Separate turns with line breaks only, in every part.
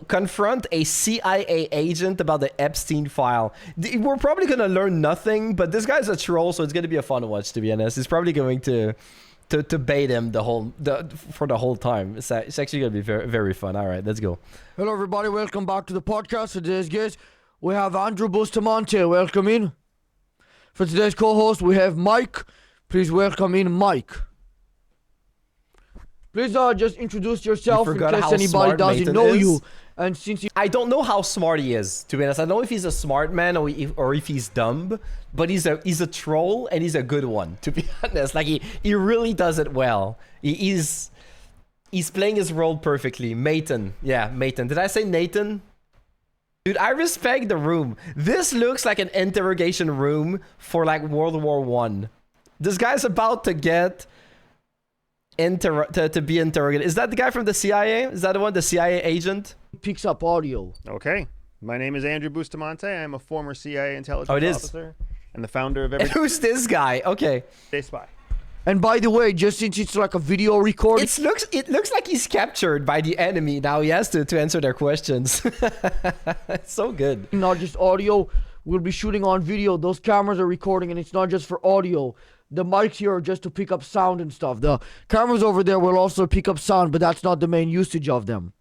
confront a CIA agent about the Epstein file. We're probably going to learn nothing, but this guy's a troll, so it's going to be a fun watch, to be honest. He's probably going to bait him for the whole time. It's actually going to be very, very fun. All right, let's go.
Hello, everybody. Welcome back to the podcast. For today's guest, we have Andrew Bustamante. Welcome in. For today's co-host, we have Mike. Please welcome in Mike. Please just introduce yourself in case anybody doesn't know you. And since
I don't know how smart he is, to be honest. I don't know if he's a smart man or if he's dumb, but he's a troll and he's a good one, to be honest. Like he really does it well. He's playing his role perfectly. Matan. Yeah, Matan. Did I say Nathan? Dude, I respect the room. This looks like an interrogation room for like World War I. This guy's about to get to be interrogated. Is that the guy from the CIA? Is that the one, the CIA agent?
Picks up audio.
Okay. My name is Andrew Bustamante. I'm a former CIA intelligence officer and the founder of
And who's this guy? Okay.
Everyday Spy.
And by the way, just since it's like a video recording,
it looks like he's captured by the enemy. Now he has to answer their questions. It's so good.
Not just audio. We'll be shooting on video. Those cameras are recording, and it's not just for audio. The mics here are just to pick up sound and stuff. The cameras over there will also pick up sound, but that's not the main usage of them.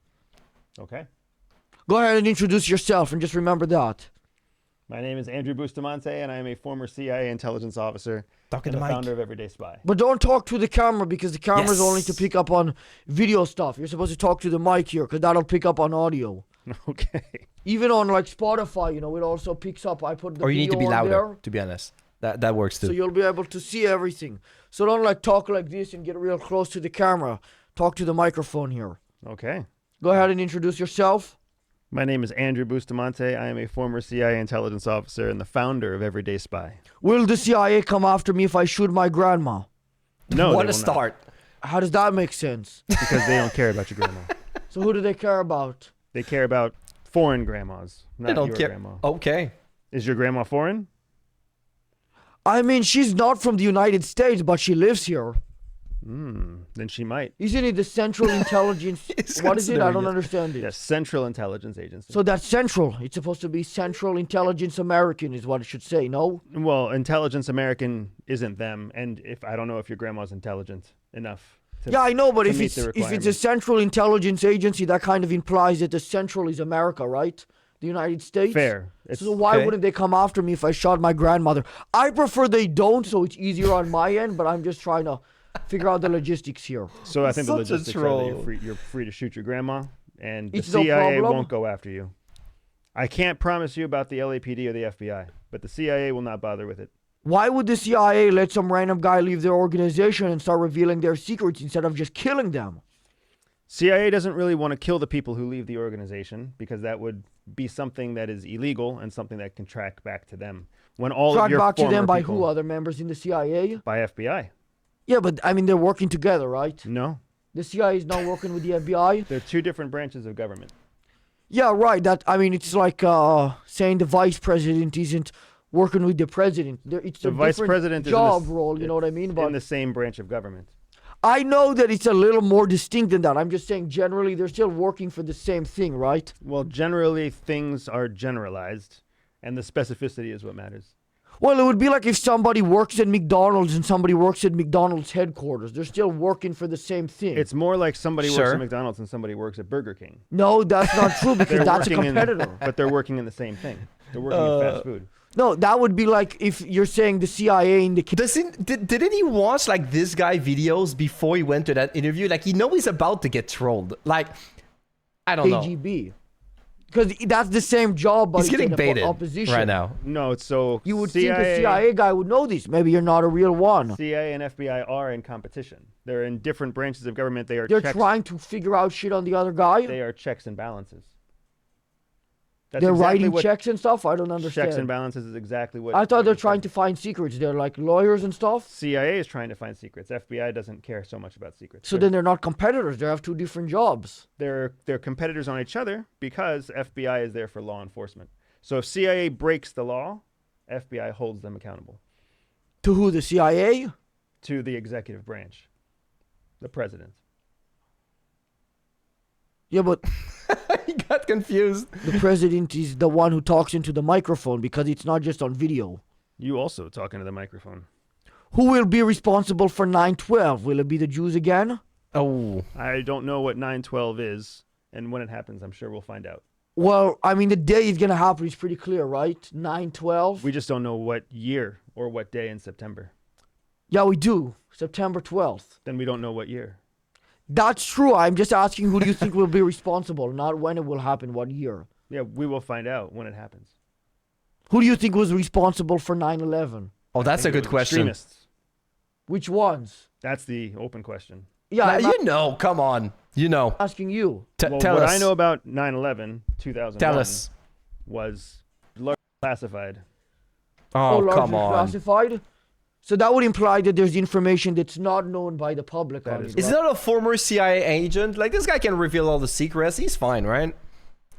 Okay.
Go ahead and introduce yourself, and just remember that.
My name is Andrew Bustamante, and I am a former CIA intelligence officer
Talking
and
to
the
Mike.
founder of Everyday Spy.
But don't talk to the camera, because the camera's only to pick up on video stuff. You're supposed to talk to the mic here, because that'll pick up on audio.
Okay.
Even on like Spotify, it also picks up. I put the
Or you need to be
video on
louder,
there,
to be honest. That works too.
so you'll be able to see everything. So don't like talk like this and get real close to the camera. Talk to the microphone here.
Okay.
Go ahead and introduce yourself.
My name is Andrew Bustamante. I am a former CIA intelligence officer and the founder of Everyday Spy.
Will the CIA come after me if I shoot my grandma?
No,
What
they
a
will
start.
How does that make sense?
not, because they don't care about your grandma.
So who do they care about?
They care about foreign grandmas, not
They don't
your
care.
grandma.
Okay.
Is your grandma foreign?
I mean, she's not from the United States, but she lives here.
Then she might.
Isn't it the Central Intelligence?
He's
What is it? I
considering
don't
it.
understand it.
Yes, Central Intelligence Agency.
So that's Central. It's supposed to be Central Intelligence American is what it should say, no?
Well, Intelligence American isn't them, and I don't know if your grandma's intelligent enough.
Yeah, I know, but
to
if
meet
it's
the
if it's a
requirements.
Central Intelligence Agency, that kind of implies that the Central is America, right? The United States?
Fair.
So why wouldn't they come after me if I shot my grandmother? I prefer they don't, so it's easier on my end, but I'm just trying to figure out the logistics here.
So I think the
Such a
logistics are that
troll.
you're free to shoot your grandma, and the
It's no
CIA
problem.
won't go after you. I can't promise you about the LAPD or the FBI, but the CIA will not bother with it.
Why would the CIA let some random guy leave their organization and start revealing their secrets instead of just killing them?
CIA doesn't really want to kill the people who leave the organization because that would be something that is illegal and something that can track back to them. When all
Track
of your
back to
former
them by
people,
who? Other members in the CIA?
by FBI.
Yeah, but I mean, they're working together, right?
No,
The CIA is not working with the FBI?
they're two different branches of government.
Yeah, right. It's like saying the vice president isn't working with the president. It's
The
a
vice
different
president is
job role, you know what I mean?
in
But
the same branch of government.
I know that it's a little more distinct than that. I'm just saying generally they're still working for the same thing, right?
Well, generally things are generalized, and the specificity is what matters.
Well, it would be like if somebody works at McDonald's and somebody works at McDonald's headquarters. They're still working for the same thing.
It's more like somebody works
Sure.
at McDonald's and somebody works at Burger King.
No, that's not true because that's a
working in-
competitor.
but they're working in the same thing. They're working in fast food.
No, that would be like if you're saying the CIA in the
Didn't he watch like this guy videos before he went to that interview? Like he knows he's about to get trolled. Like I don't know.
KGB. Because that's the same job, but
He's
it's
getting
in the
baited
opposition.
right now.
No, it's so
You would think the
CIA,
CIA guy would know this. Maybe you're not a real one.
CIA and FBI are in competition. They're in different branches of government. They are
They're
checks,
trying to figure out shit on the other guy.
They are checks and balances. That's
They're
exactly
writing
what
checks and stuff. I don't understand.
checks and balances is exactly what.
I thought
what
they're
you're
trying
saying.
to find secrets. They're like lawyers and stuff.
CIA is trying to find secrets. FBI doesn't care so much about secrets.
So then they're not competitors. They have two different jobs.
they're competitors on each other because FBI is there for law enforcement. So if CIA breaks the law, FBI holds them accountable
To who? The CIA?
to the executive branch, the president.
Yeah, but
got confused.
The president is the one who talks into the microphone because it's not just on video.
You also talking to the microphone.
Who will be responsible for 9/12? Will it be the Jews again?
Oh,
I don't know what 9/12 is, and when it happens, I'm sure we'll find out.
Well, I mean, the day it's going to happen is pretty clear, right? 9/12?
We just don't know what year or what day in September.
Yeah, we do. September 12th.
Then we don't know what year.
That's true. I'm just asking who do you think will be responsible, not when it will happen, what year.
Yeah, we will find out when it happens.
Who do you think was responsible for 9/11?
oh, that's a good question.
Extremists.
Which ones?
That's the open question.
Yeah, I'm
You know, come on. You know.
asking you.
Well,
Tell
what
us.
I know about 9/11, 2001,
Tell us.
was largely classified.
Oh, come
largely
on.
classified? So that would imply that there's information that's not known by the public.
That
on
is
it,
Is
right?
not a former CIA agent? Like, this guy can reveal all the secrets. He's fine, right?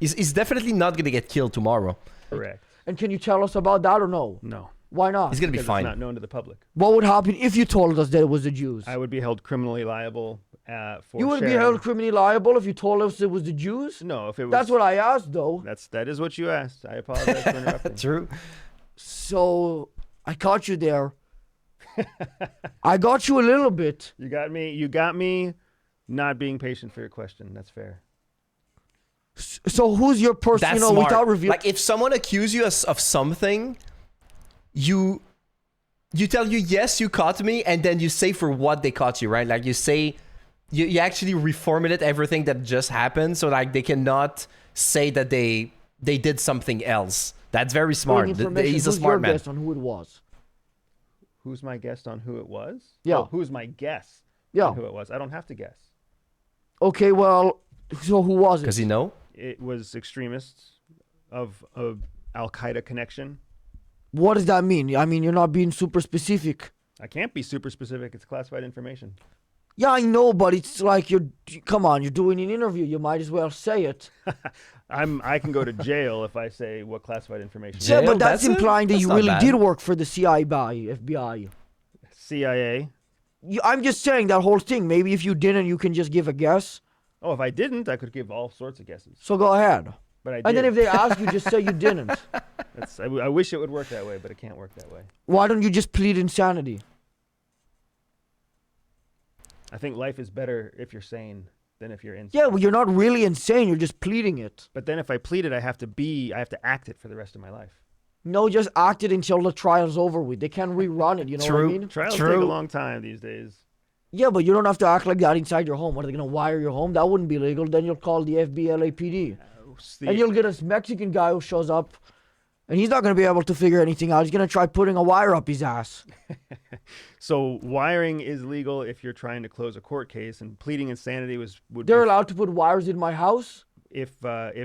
He's definitely not going to get killed tomorrow.
Correct.
And can you tell us about that or no?
No.
Why not?
He's going to be
Because
fine.
it's not known to the public.
What would happen if you told us that it was the Jews?
I would be held criminally liable for
You would be
sharing-
held criminally liable if you told us it was the Jews?
No, if it was.
That's what I asked, though.
That is what you asked. I apologize for interrupting.
True.
So I caught you there. I got you a little bit.
You got me. You got me. Not being patient for your question. That's fair.
So who's your person?
That's
You know,
smart.
without revealing.
Like, if someone accuses you of something, you tell you, yes, you caught me, and then you say for what they caught you, right? Like, you say, you actually reformulate everything that just happened, so like they cannot say that they did something else. That's very smart. He's a
Who's
smart
your
man.
guess on who it was?
Who's my guest on who it was?
Yeah.
Oh, who's my guess?
Yeah.
On who it was? I don't have to guess.
Okay, well, so who was it?
Does he know?
It was extremists of Al Qaeda connection.
What does that mean? I mean, you're not being super specific.
I can't be super specific. It's classified information.
Yeah, I know, but it's like come on, you're doing an interview. You might as well say it.
I can go to jail if I say what classified information.
Jail?
Yeah, but that's
That's it?
implying that
That's
you
not
really
bad.
did work for the FBI.
CIA.
I'm just saying that whole thing. Maybe if you didn't, you can just give a guess.
Oh, if I didn't, I could give all sorts of guesses.
So go ahead.
But I did.
And then if they ask you, just say you didn't.
I wish it would work that way, but it can't work that way.
Why don't you just plead insanity?
I think life is better if you're sane than if you're insane.
Yeah, well, you're not really insane. You're just pleading it.
But then if I plead it, I have to act it for the rest of my life.
No, just act it until the trial's over with. They can't rerun it. You know what I
True.
mean?
Trials take
True.
a long time these days.
Yeah, but you don't have to act like that inside your home. What, are they going to wire your home? That wouldn't be legal. Then you'll call the FBLAPD. And you'll get a Mexican guy who shows up, and he's not going to be able to figure anything out. He's going to try putting a wire up his ass.
So wiring is legal if you're trying to close a court case, and pleading insanity would
They're
be
allowed to put wires in my house?
if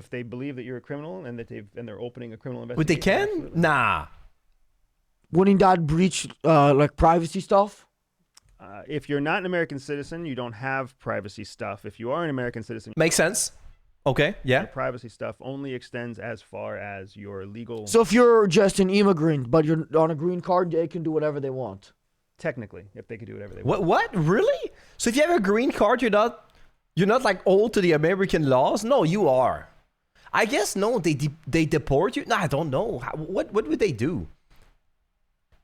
they believe that you're a criminal and that they're opening a criminal
But they
investigation.
can?
Absolutely.
Nah.
Wouldn't that breach, like, privacy stuff?
If you're not an American citizen, you don't have privacy stuff. If you are an American citizen,
Makes sense. Okay, yeah.
your privacy stuff only extends as far as your legal.
So if you're just an immigrant, but you're on a green card, they can do whatever they want.
Technically, if they could do whatever they want.
What? Really? So if you have a green card, you're not like old to the American laws? No, you are. I guess no. They deport you? No, I don't know. What would they do?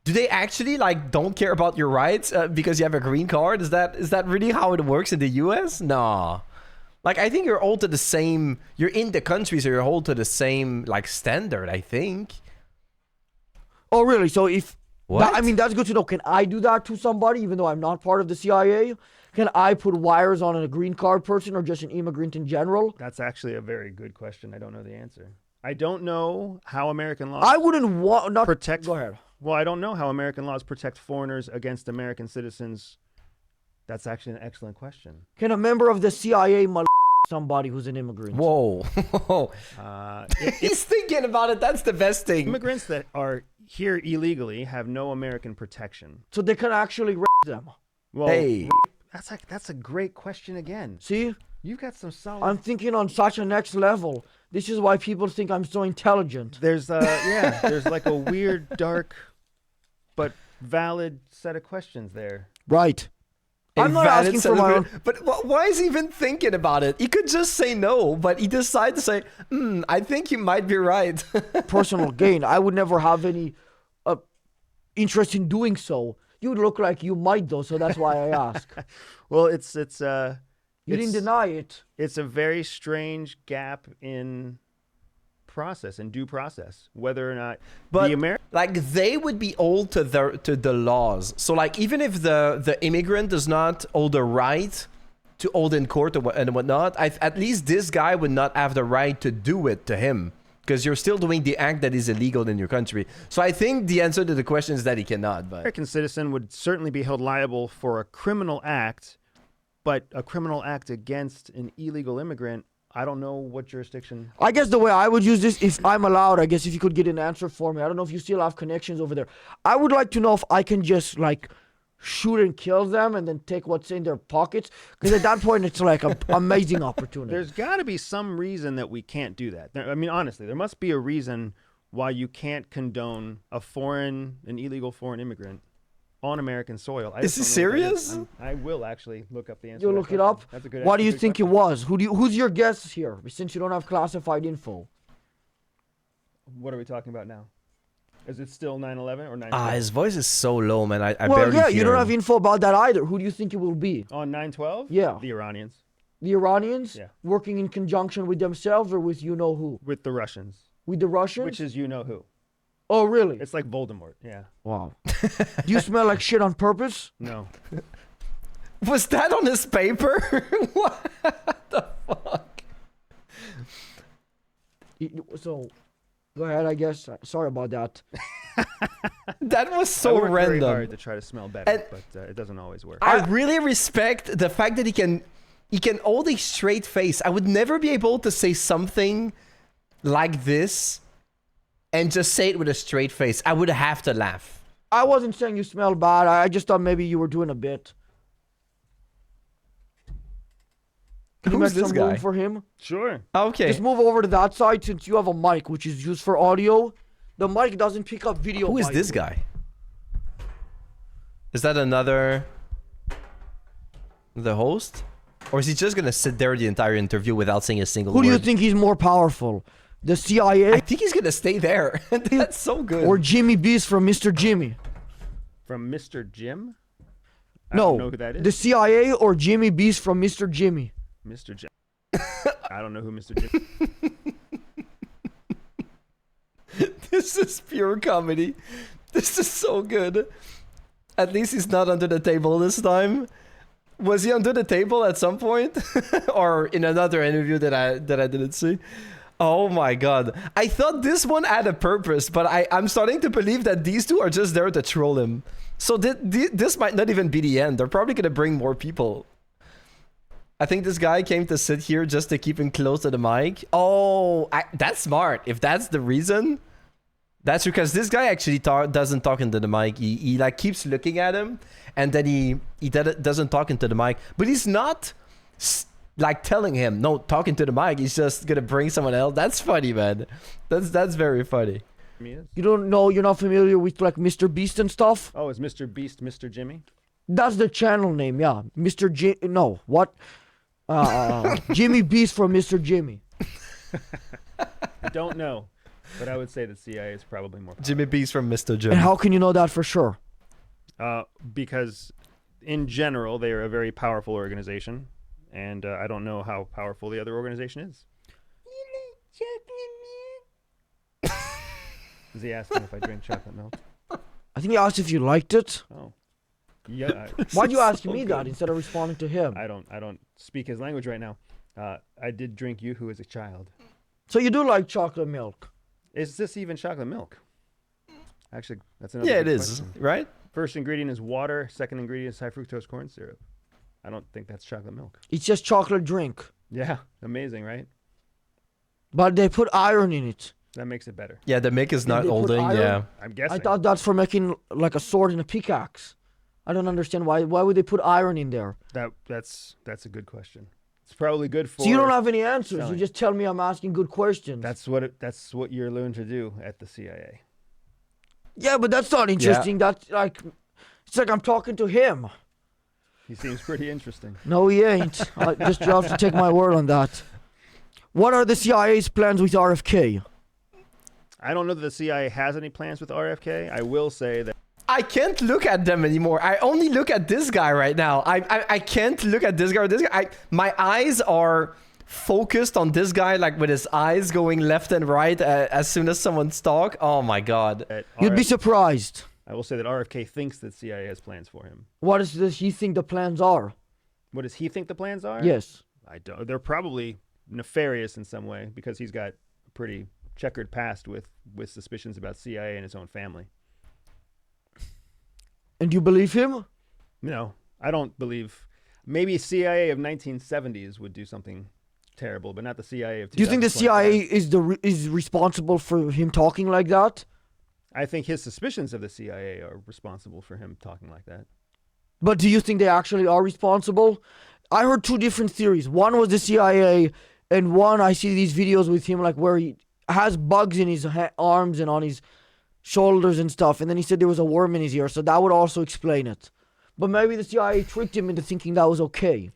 Do they actually like don't care about your rights because you have a green card? Is that really how it works in the U.S.? Nah. Like, I think you're all to the same. You're in the country, so you're all to the same like standard. I think.
Oh, really? So if...
What?
I mean, that's good to know. Can I do that to somebody, even though I'm not part of the CIA? Can I put wires on a green card person or just an immigrant in general?
That's actually a very good question. I don't know the answer. I don't know how American laws
I wouldn't want... Not
protect.
Go ahead.
Well, I don't know how American laws protect foreigners against American citizens. That's actually an excellent question.
Can a member of the CIA somebody who's an immigrant?
Whoa.
If
He's thinking about it. That's the best thing.
immigrants that are here illegally have no American protection.
So they can actually them.
Well,
Hey.
that's a great question again.
See?
You've got some solid.
I'm thinking on such a next level. This is why people think I'm so intelligent.
There's there's like a weird, dark, but valid set of questions there.
Right. I'm not
invalid
asking for my own.
celebration. But why is he even thinking about it? He could just say no, but he decided to say, I think you might be right.
Personal gain. I would never have any interest in doing so. You look like you might though, so that's why I ask.
Well, you
You didn't deny it.
It's a very strange gap in process and due process, whether or not
But
the
like they would be hold to the laws. So like even if the immigrant does not hold the right to hold in court and whatnot, at least this guy would not have the right to do it to him because you're still doing the act that is illegal in your country. So I think the answer to the question is that he cannot. But
American citizen would certainly be held liable for a criminal act, but a criminal act against an illegal immigrant, I don't know what jurisdiction.
I guess the way I would use this, if I'm allowed, I guess if you could get an answer for me. I don't know if you still have connections over there. I would like to know if I can just like shoot and kill them and then take what's in their pockets. Because at that point, it's like an amazing opportunity.
There's got to be some reason that we can't do that. I mean, honestly, there must be a reason why you can't condone an illegal foreign immigrant on American soil.
Is he serious?
I will actually look up the answer.
You'll
to
look
that
it up?
question. That's a good
What do you
good
think
question.
it was? Who's your guess here? Since you don't have classified info.
What are we talking about now? Is it still 9/11 or 9/12?
his voice is so low, man. I
Well,
barely
yeah,
hear
you don't
him.
have info about that either. Who do you think it will be?
On 9/12?
Yeah.
The Iranians
The Iranians?
Yeah.
Working in conjunction with themselves or with you-know-who?
with the Russians,
With the Russians?
which is you know who.
Oh, really?
It's like Voldemort. Yeah.
Wow. Do you smell like shit on purpose?
No.
Was that on his paper? What the fuck?
So, go ahead, I guess. Sorry about that.
That was
I
so
work very
random.
hard to try to smell better,
And-
but it doesn't always work.
I really respect the fact that he can hold a straight face. I would never be able to say something like this and just say it with a straight face. I would have to laugh.
I wasn't saying you smell bad. I just thought maybe you were doing a bit. Can you
Who's
make
this
some room
guy?
for him?
Sure.
Okay.
Just move over to that side since you have a mic, which is used for audio. The mic doesn't pick up video.
Who is
by
this
the way.
guy? Is that the host? Or is he just gonna sit there the entire interview without saying a single
Who
word?
do you think is more powerful? The CIA
I think he's gonna stay there. That's so good.
or Jimmy Beast from Mr. Jimmy?
From Mr. Jim? I
No,
don't know who that is.
the CIA or Jimmy Beast from Mr. Jimmy?
Mr. Jim. I don't know who Mr. Jim.
This is pure comedy. This is so good. At least he's not under the table this time. Was he under the table at some point? Or in another interview that I didn't see? Oh my god. I thought this one had a purpose, but I'm starting to believe that these two are just there to troll him. So this might not even be the end. They're probably going to bring more people. I think this guy came to sit here just to keep him close to the mic. Oh, that's smart. If that's the reason, that's because this guy actually doesn't talk into the mic. He like keeps looking at him, and then he doesn't talk into the mic. But he's not like telling him no, talk into the mic. He's just gonna bring someone else. That's funny, man. That's very funny.
You don't know, you're not familiar with like Mr. Beast and stuff?
Oh, is Mr. Beast Mr. Jimmy?
That's the channel name, yeah. No, what? Jimmy Beast from Mr. Jimmy.
I don't know, but I would say the CIA is probably more.
Jimmy B's from Mr. Jim.
And how can you know that for sure?
Because in general, they are a very powerful organization, and I don't know how powerful the other organization is. Is he asking if I drink chocolate milk?
I think he asked if you liked it.
Oh, yeah.
Why'd you ask
so
me
good.
that instead of responding to him?
I don't speak his language right now. I did drink Yoo-hoo as a child.
So you do like chocolate milk?
Is this even chocolate milk? Actually, that's another.
Yeah, it
good
is,
question.
right?
First ingredient is water. Second ingredient is high fructose corn syrup. I don't think that's chocolate milk.
It's just chocolate drink.
Yeah, amazing, right?
But they put iron in it.
That makes it better.
Yeah, the mic is not
they put
holding.
iron?
Yeah.
I'm guessing.
I thought that's for making like a sword and a pickaxe. I don't understand why would they put iron in there?
that's a good question. It's probably good for.
So you don't have any answers.
selling.
You just tell me I'm asking good questions.
That's what you're learned to do at the CIA.
Yeah, but that's not interesting. That's like, it's like I'm talking to him.
He seems pretty interesting.
No, he ain't. Just you have to take my word on that. What are the CIA's plans with RFK?
I don't know that the CIA has any plans with RFK. I will say that
I can't look at them anymore. I only look at this guy right now. I can't look at this guy or this guy. My eyes are focused on this guy, like with his eyes going left and right as soon as someone's talk. Oh my god.
You'd be surprised.
I will say that RFK thinks that CIA has plans for him.
What does he think the plans are?
What does he think the plans are?
Yes.
I don't. They're probably nefarious in some way because he's got a pretty checkered past with suspicions about CIA and his own family.
And you believe him?
No, I don't believe. Maybe CIA of 1970s would do something terrible, but not the CIA of 2025.
Do you think the CIA is responsible for him talking like that?
I think his suspicions of the CIA are responsible for him talking like that.
But do you think they actually are responsible? I heard two different theories. One was the CIA, and one I see these videos with him like where he has bugs in his arms and on his shoulders and stuff, and then he said there was a worm in his ear, so that would also explain it. But maybe the CIA tricked him into thinking that was okay.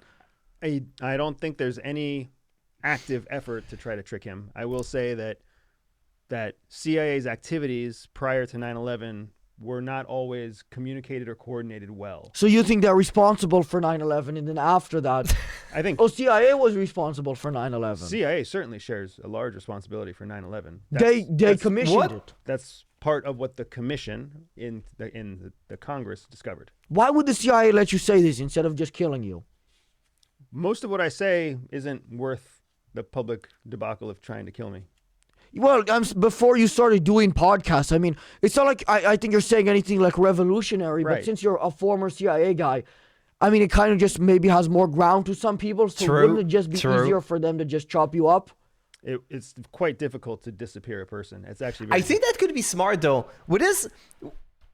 I don't think there's any active effort to try to trick him. I will say that CIA's activities prior to 9/11 were not always communicated or coordinated well.
So you think they're responsible for 9/11, and then after that,
I think
CIA was responsible for 9/11.
CIA certainly shares a large responsibility for 9/11.
They commissioned it.
That's part of what the commission in the Congress discovered.
Why would the CIA let you say this instead of just killing you?
Most of what I say isn't worth the public debacle of trying to kill me.
Well, before you started doing podcasts, I mean, it's not like I think you're saying anything like revolutionary,
Right.
but since you're a former CIA guy, I mean, it kind of just maybe has more ground to some people, so
True,
wouldn't it just be
true.
easier for them to just chop you up?
It's quite difficult to disappear a person. It's actually
I think that could be smart though. What is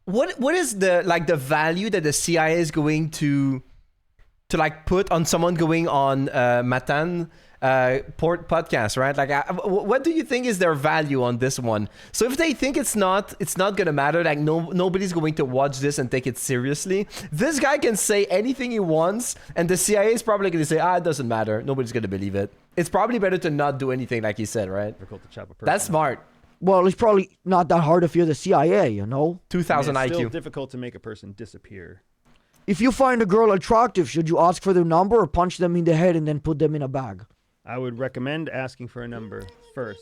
the value that the CIA is going to like put on someone going on Matan podcast, right? Like, what do you think is their value on this one? So if they think it's not gonna matter, like nobody's going to watch this and take it seriously, this guy can say anything he wants, and the CIA is probably gonna say, it doesn't matter. Nobody's gonna believe it. It's probably better to not do anything, like he said, right?
difficult to chop a person.
That's smart.
Well, it's probably not that hard if you're the CIA, you know?
2,000
It's still
IQ.
difficult to make a person disappear.
If you find a girl attractive, should you ask for their number or punch them in the head and then put them in a bag?
I would recommend asking for a number first.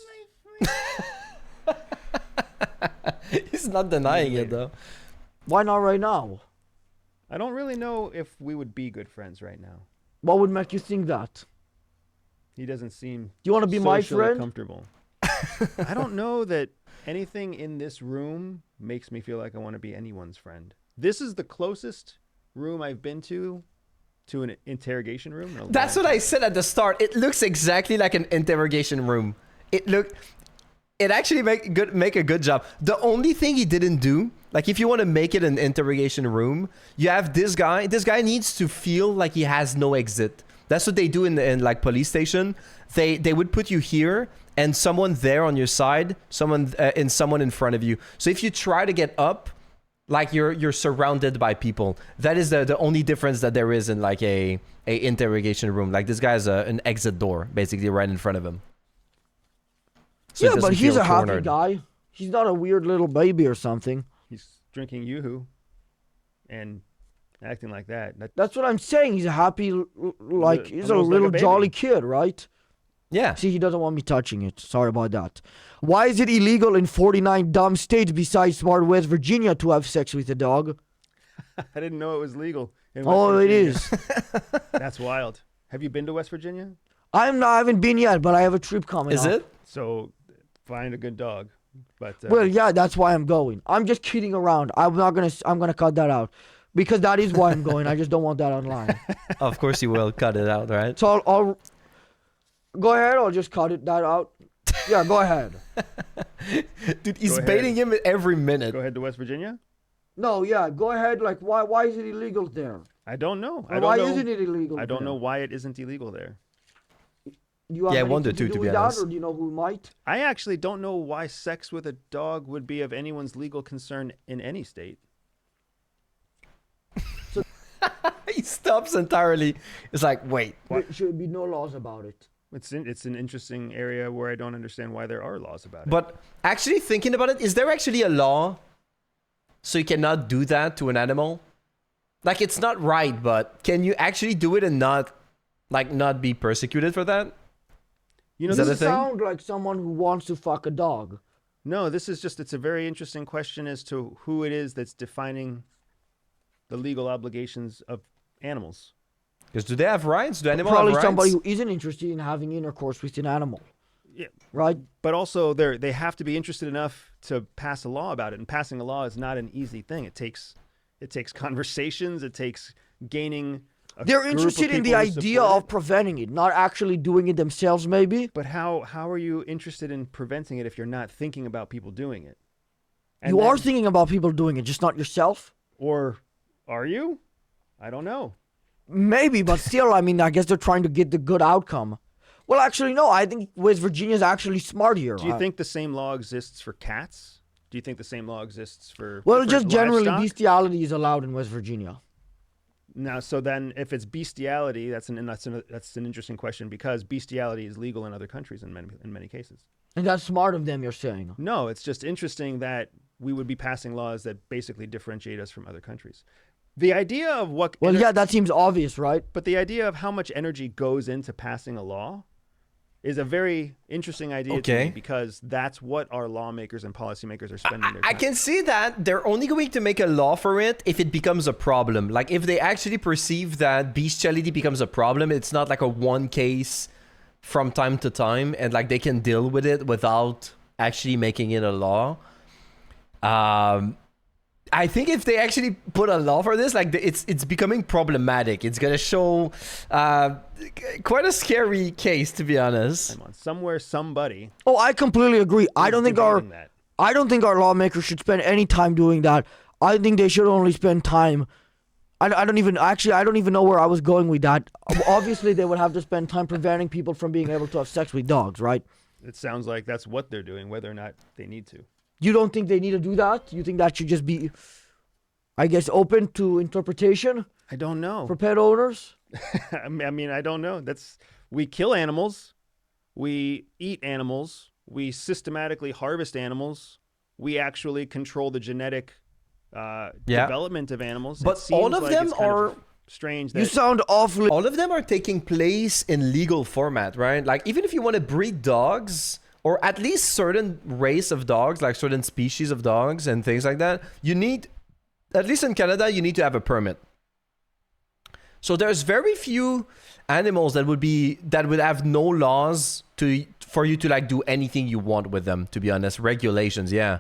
He's not denying it though.
Why not right now?
I don't really know if we would be good friends right now.
What would make you think that?
He doesn't seem
Do you want to be my
socially
friend?
comfortable. I don't know that anything in this room makes me feel like I want to be anyone's friend. This is the closest room I've been to an interrogation room. in a
That's
long
what I
time.
said at the start. It looks exactly like an interrogation room. It actually make a good job. The only thing he didn't do, like if you want to make it an interrogation room, you have this guy. This guy needs to feel like he has no exit. That's what they do in like police station. They would put you here and someone there on your side, someone in front of you. So if you try to get up, like you're surrounded by people. That is the only difference that there is in like a interrogation room. Like this guy has an exit door basically right in front of him. So he
Yeah, but
doesn't
he's
feel
a happy
cornered.
guy. He's not a weird little baby or something.
He's drinking Yoo-hoo and acting like that.
That's what I'm saying. He's a happy, like, he's a
almost like a
little
baby.
jolly kid, right?
Yeah.
See, he doesn't want me touching it. Sorry about that. Why is it illegal in 49 dumb states besides smart West Virginia to have sex with a dog?
I didn't know it was legal. In West
Oh, it
Virginia.
is.
That's wild. Have you been to West Virginia?
I haven't been yet, but I have a trip coming
Is
up.
it?
So find a good dog. But
Well, yeah, that's why I'm going. I'm just kidding around. I'm gonna cut that out. Because that is why I'm going. I just don't want that online.
Of course you will cut it out, right?
So I'll go ahead. I'll just cut that out. Yeah, go ahead.
Dude, he's
Go ahead.
baiting him every minute.
go ahead to West Virginia.
No, yeah, go ahead. Like, why is it illegal there?
I don't know.
Or why isn't it illegal?
I don't
there?
know why it isn't illegal there.
Do you have
Yeah, I
anything
wonder too,
do
to
with
be
that,
honest.
or do you know who might?
I actually don't know why sex with a dog would be of anyone's legal concern in any state.
He's stops entirely. It's like, wait,
There should be no laws about it.
It's an interesting area where I don't understand why there are laws about it.
but actually thinking about it, is there actually a law so you cannot do that to an animal? Like, it's not right, but can you actually do it and not be persecuted for that?
you know,
is that
this
a
is,
thing?
Sound like someone who wants to fuck a dog.
no, this is just, it's a very interesting question as to who it is that's defining the legal obligations of animals.
Because do they have rights? Do animals
Probably
have rights?
somebody who isn't interested in having intercourse with an animal,
Yeah,
right?
but also they have to be interested enough to pass a law about it, and passing a law is not an easy thing. It takes conversations, it takes gaining
They're interested in the idea of preventing it, not actually doing it themselves, maybe.
But how are you interested in preventing it if you're not thinking about people doing it? And
You
then-
are thinking about people doing it, just not yourself.
Or are you? I don't know.
Maybe, but still, I mean, I guess they're trying to get the good outcome. Well, actually, no. I think West Virginia's actually smart here.
Do you think the same law exists for cats? Do you think the same law exists for
Well,
for
just generally,
livestock?
bestiality is allowed in West Virginia.
Now, so then, if it's bestiality, that's an interesting question, because bestiality is legal in other countries in many cases.
And that's smart of them, you're saying.
No, it's just interesting that we would be passing laws that basically differentiate us from other countries. The idea of what
Well, yeah, that seems obvious, right?
but the idea of how much energy goes into passing a law is a very interesting idea to
Okay.
me, because that's what our lawmakers and policymakers are spending their
I
time.
can see that they're only going to make a law for it if it becomes a problem. Like, if they actually perceive that bestiality becomes a problem, it's not like a one case from time to time, and like they can deal with it without actually making it a law. I think if they actually put a law for this, like, it's becoming problematic. It's gonna show quite a scary case, to be honest.
Come on, somewhere, somebody.
Oh, I completely agree. I
is
don't think our
debating that.
I don't think our lawmakers should spend any time doing that. I think they should only spend time. I don't even know where I was going with that. Obviously, they would have to spend time preventing people from being able to have sex with dogs, right?
It sounds like that's what they're doing, whether or not they need to.
You don't think they need to do that? You think that should just be, I guess, open to interpretation
I don't know.
for pet owners?
I mean, I don't know. We kill animals, we eat animals, we systematically harvest animals, we actually control the genetic development of animals.
But
It seems
all of
like
them
it's kind of
are-
strange.
You
That
sound awfully.
All of them are taking place in legal format, right? Like, even if you want to breed dogs, or at least certain race of dogs, like certain species of dogs and things like that, you need, at least in Canada, you need to have a permit. So there's very few animals that would have no laws for you to like do anything you want with them, to be honest. Regulations, yeah.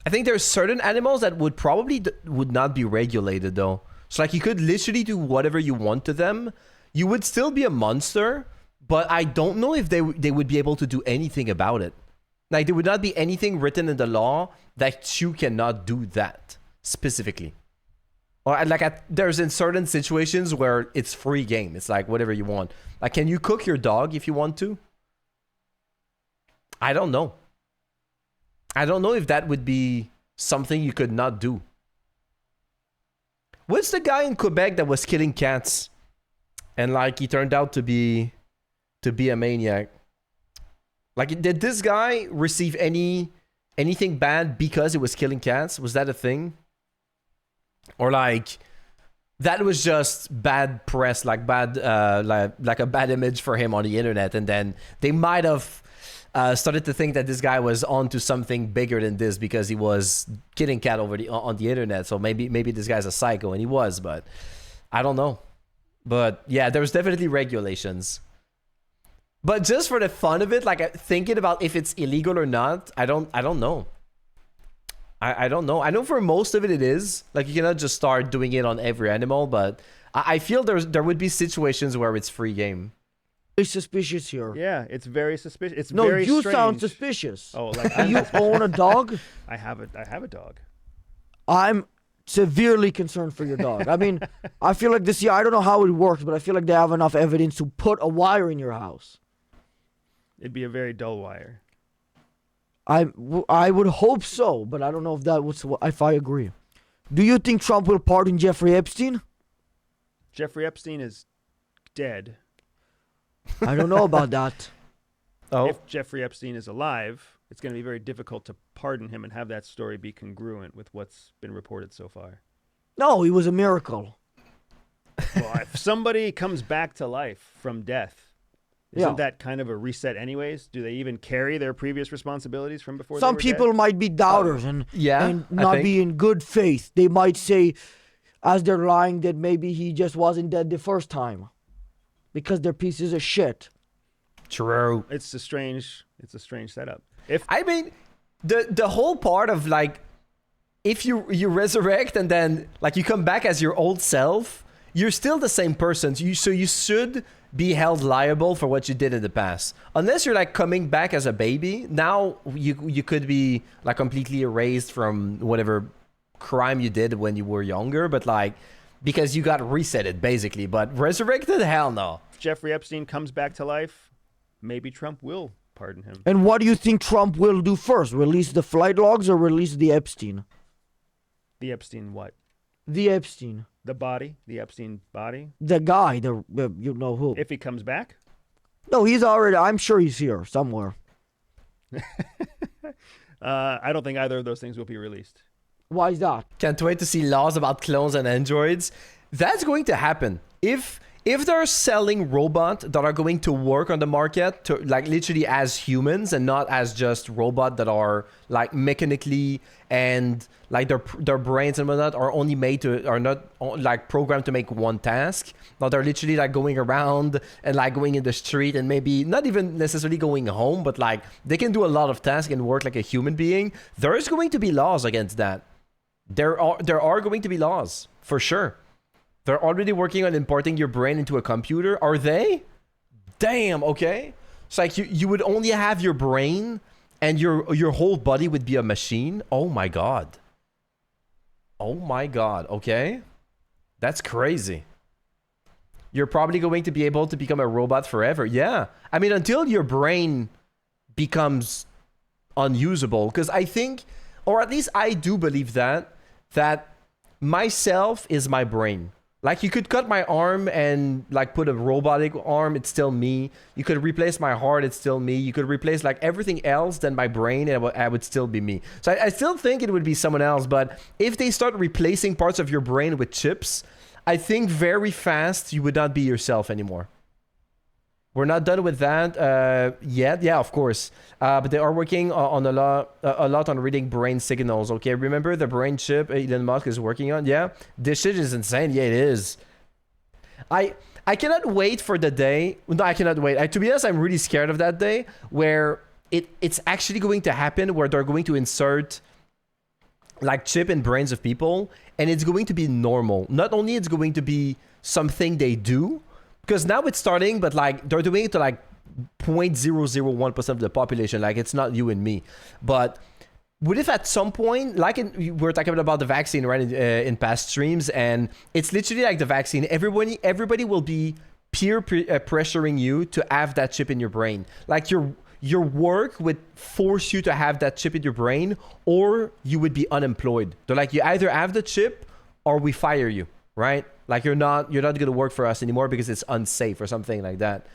I think there's certain animals that would probably would not be regulated though. So like, you could literally do whatever you want to them. You would still be a monster, but I don't know if they would be able to do anything about it. Like, there would not be anything written in the law that you cannot do that specifically. Or like, there's in certain situations where it's free game. It's like whatever you want. Like, can you cook your dog if you want to? I don't know. I don't know if that would be something you could not do. What's the guy in Quebec that was killing cats? And like, he turned out to be a maniac. Like, did this guy receive anything bad because he was killing cats? Was that a thing? Or like, that was just bad press, like bad, like a bad image for him on the internet, and then they might have started to think that this guy was onto something bigger than this because he was killing cat on the internet. So maybe this guy's a psycho, and he was, but I don't know. But yeah, there's definitely regulations. But just for the fun of it, like thinking about if it's illegal or not, I don't know. I don't know. I know for most of it is. Like, you cannot just start doing it on every animal, but I feel there would be situations where it's free game.
Suspicious here.
yeah, it's very suspicious. It's
No,
very
you
strange.
sound suspicious.
Oh, like
Do you own a dog?
I have a dog.
I'm severely concerned for your dog. I mean, I feel like this. Yeah, I don't know how it works, but I feel like they have enough evidence to put a wire in your house.
It'd be a very dull wire.
I would hope so, but I don't know if I agree. Do you think Trump will pardon Jeffrey Epstein?
Jeffrey Epstein is dead.
I don't know about that.
Oh,
If Jeffrey Epstein is alive, it's going to be very difficult to pardon him and have that story be congruent with what's been reported so far.
No, he was a miracle.
Well, if somebody comes back to life from death, isn't
Yeah.
that kind of a reset anyways? Do they even carry their previous responsibilities from before
Some
they were
people
dead?
might be doubters and
I
not
think.
be in good faith. They might say, as they're lying, that maybe he just wasn't dead the first time because they're pieces of shit.
True.
It's a strange setup.
I mean, the whole part of like, if you resurrect and then like you come back as your old self, you're still the same person. So you should be held liable for what you did in the past. Unless you're like coming back as a baby, now you could be like completely erased from whatever crime you did when you were younger, but like because you got resetted basically. But resurrected, hell no.
If Jeffrey Epstein comes back to life, maybe Trump will pardon him.
And what do you think Trump will do first? Release the flight logs or release the Epstein?
The Epstein what?
The Epstein.
The body? The Epstein body?
The guy, you know who.
If he comes back?
No, he's already, I'm sure he's here somewhere.
I don't think either of those things will be released.
Why is that?
Can't wait to see laws about clones and androids. That's going to happen. If they're selling robots that are going to work on the market to like literally as humans and not as just robots that are like mechanically and like their brains and whatnot are not like programmed to make one task. Now they're literally like going around and like going in the street and maybe not even necessarily going home, but like they can do a lot of tasks and work like a human being. There is going to be laws against that. There are going to be laws for sure. They're already working on importing your brain into a computer. Are they? Damn, okay. It's like you would only have your brain and your whole body would be a machine. Oh my god. Oh my god, okay. That's crazy. You're probably going to be able to become a robot forever. Yeah. I mean, until your brain becomes unusable. Because I think, or at least I do believe that myself is my brain. Like you could cut my arm and like put a robotic arm, it's still me. You could replace my heart, it's still me. You could replace like everything else than my brain and I would still be me. So I still think it would be someone else, but if they start replacing parts of your brain with chips, I think very fast you would not be yourself anymore. We're not done with that yet. Yeah, of course. But they are working on a lot on reading brain signals. Okay, remember the brain chip Elon Musk is working on? Yeah, this shit is insane. Yeah, it is. I cannot wait for the day. No, I cannot wait. To be honest, I'm really scared of that day where it's actually going to happen, where they're going to insert like chip in brains of people, and it's going to be normal. Not only it's going to be something they do. Because now it's starting, but like they're doing it to like 0.001% of the population. Like it's not you and me. But what if at some point, like we were talking about the vaccine, right, in past streams, and it's literally like the vaccine. Everybody will be peer pressuring you to have that chip in your brain. Like your work would force you to have that chip in your brain, or you would be unemployed. They're like, you either have the chip or we fire you, right? Like you're not going to work for us anymore because it's unsafe or something like that.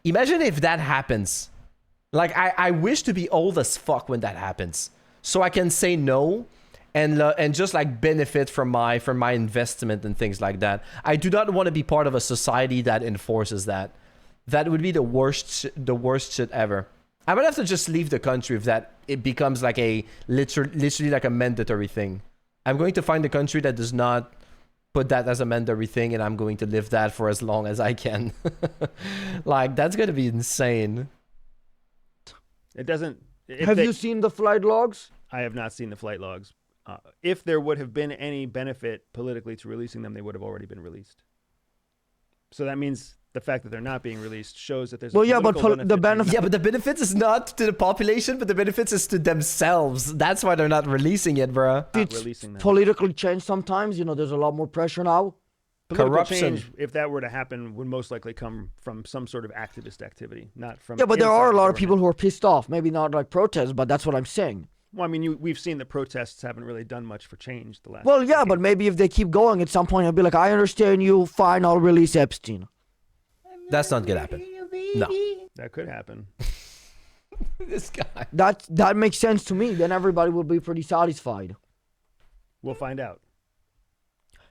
Imagine if that happens. Like I wish to be old as fuck when that happens, so I can say no and just like benefit from my investment and things like that. I do not want to be part of a society that enforces that. That would be the worst shit ever. I might have to just leave the country if it becomes like a literally like a mandatory thing. I'm going to find a country that does not put that as a mandatory thing, and I'm going to live that for as long as I can. Like that's gonna be insane.
It doesn't.
Have you seen the flight logs?
I have not seen the flight logs. If there would have been any benefit politically to releasing them, they would have already been released. So that means the fact that they're not being released shows that there's
Well,
a
yeah, but
political
the
benefit.
benefit.
Yeah, but the benefits is not to the population, but the benefits is to themselves. That's why they're not releasing it, bro.
Not
It's
releasing them.
politically changed sometimes. You know, there's a lot more pressure now.
Political
Corruption.
change, if that were to happen, would most likely come from some sort of activist activity, not from.
Yeah, but there
inside
are a
the
lot of people
government.
who are pissed off. Maybe not like protests, but that's what I'm saying.
Well, I mean, we've seen the protests haven't really done much for change the last.
Well, yeah,
decade.
but maybe if they keep going, at some point I'll be like, I understand you. Fine, I'll release Epstein.
That's not gonna happen. No.
That could happen.
This guy.
That makes sense to me. Then everybody will be pretty satisfied.
We'll find out.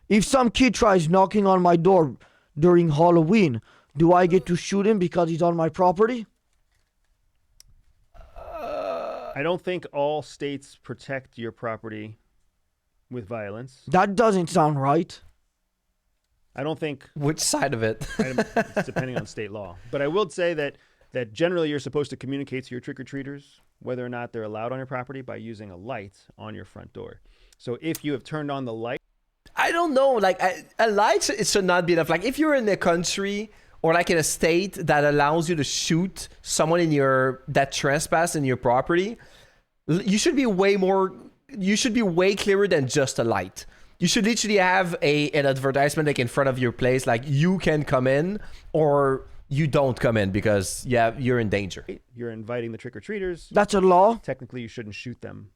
If some kid tries knocking on my door during Halloween, do I get to shoot him because he's on my property?
I don't think all states protect your property with violence.
That doesn't sound right.
I don't think
Which side of it?
it's depending on state law. But I will say that generally you're supposed to communicate to your trick-or-treaters whether or not they're allowed on your property by using a light on your front door. So if you have turned on the light,
I don't know. Like a light, it should not be enough. Like if you're in a country or like in a state that allows you to shoot someone that trespass in your property, you should be way clearer than just a light. You should literally have an advertisement like in front of your place, like you can come in or you don't come in because you're in danger.
you're inviting the trick-or-treaters.
That's a law.
Technically, you shouldn't shoot them.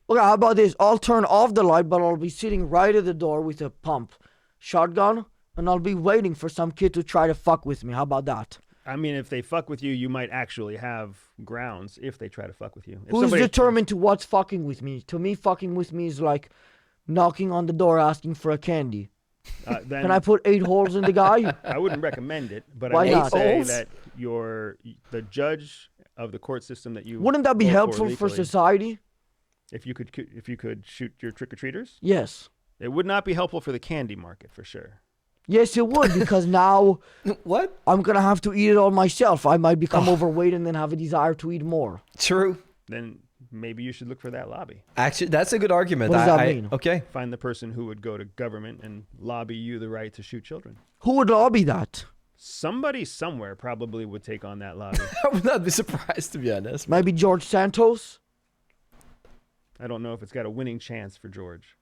Okay, how about this? I'll turn off the light, but I'll be sitting right at the door with a pump shotgun, and I'll be waiting for some kid to try to fuck with me. How about that?
I mean, if they fuck with you, you might actually have grounds if they try to fuck with you. If
Who's
somebody-
determined to what's fucking with me? To me, fucking with me is like knocking on the door asking for a candy.
then
Can I put 8 holes in the guy?
I wouldn't recommend it, but
Why
I would
not?
say
Holes?
that the judge of the court system that you
Wouldn't that be
vote
helpful for
legally,
society?
if you could shoot your trick-or-treaters?
Yes.
It would not be helpful for the candy market for sure.
Yes, it would, because now
What?
I'm going to have to eat it all myself. I might become overweight and then have a desire to eat more.
True.
Then maybe you should look for that lobby.
Actually, that's a good argument.
What does that mean?
Okay.
Find the person who would go to government and lobby you the right to shoot children.
Who would lobby that?
Somebody somewhere probably would take on that lobby.
I would not be surprised, to be honest.
Maybe George Santos?
I don't know if it's got a winning chance for George.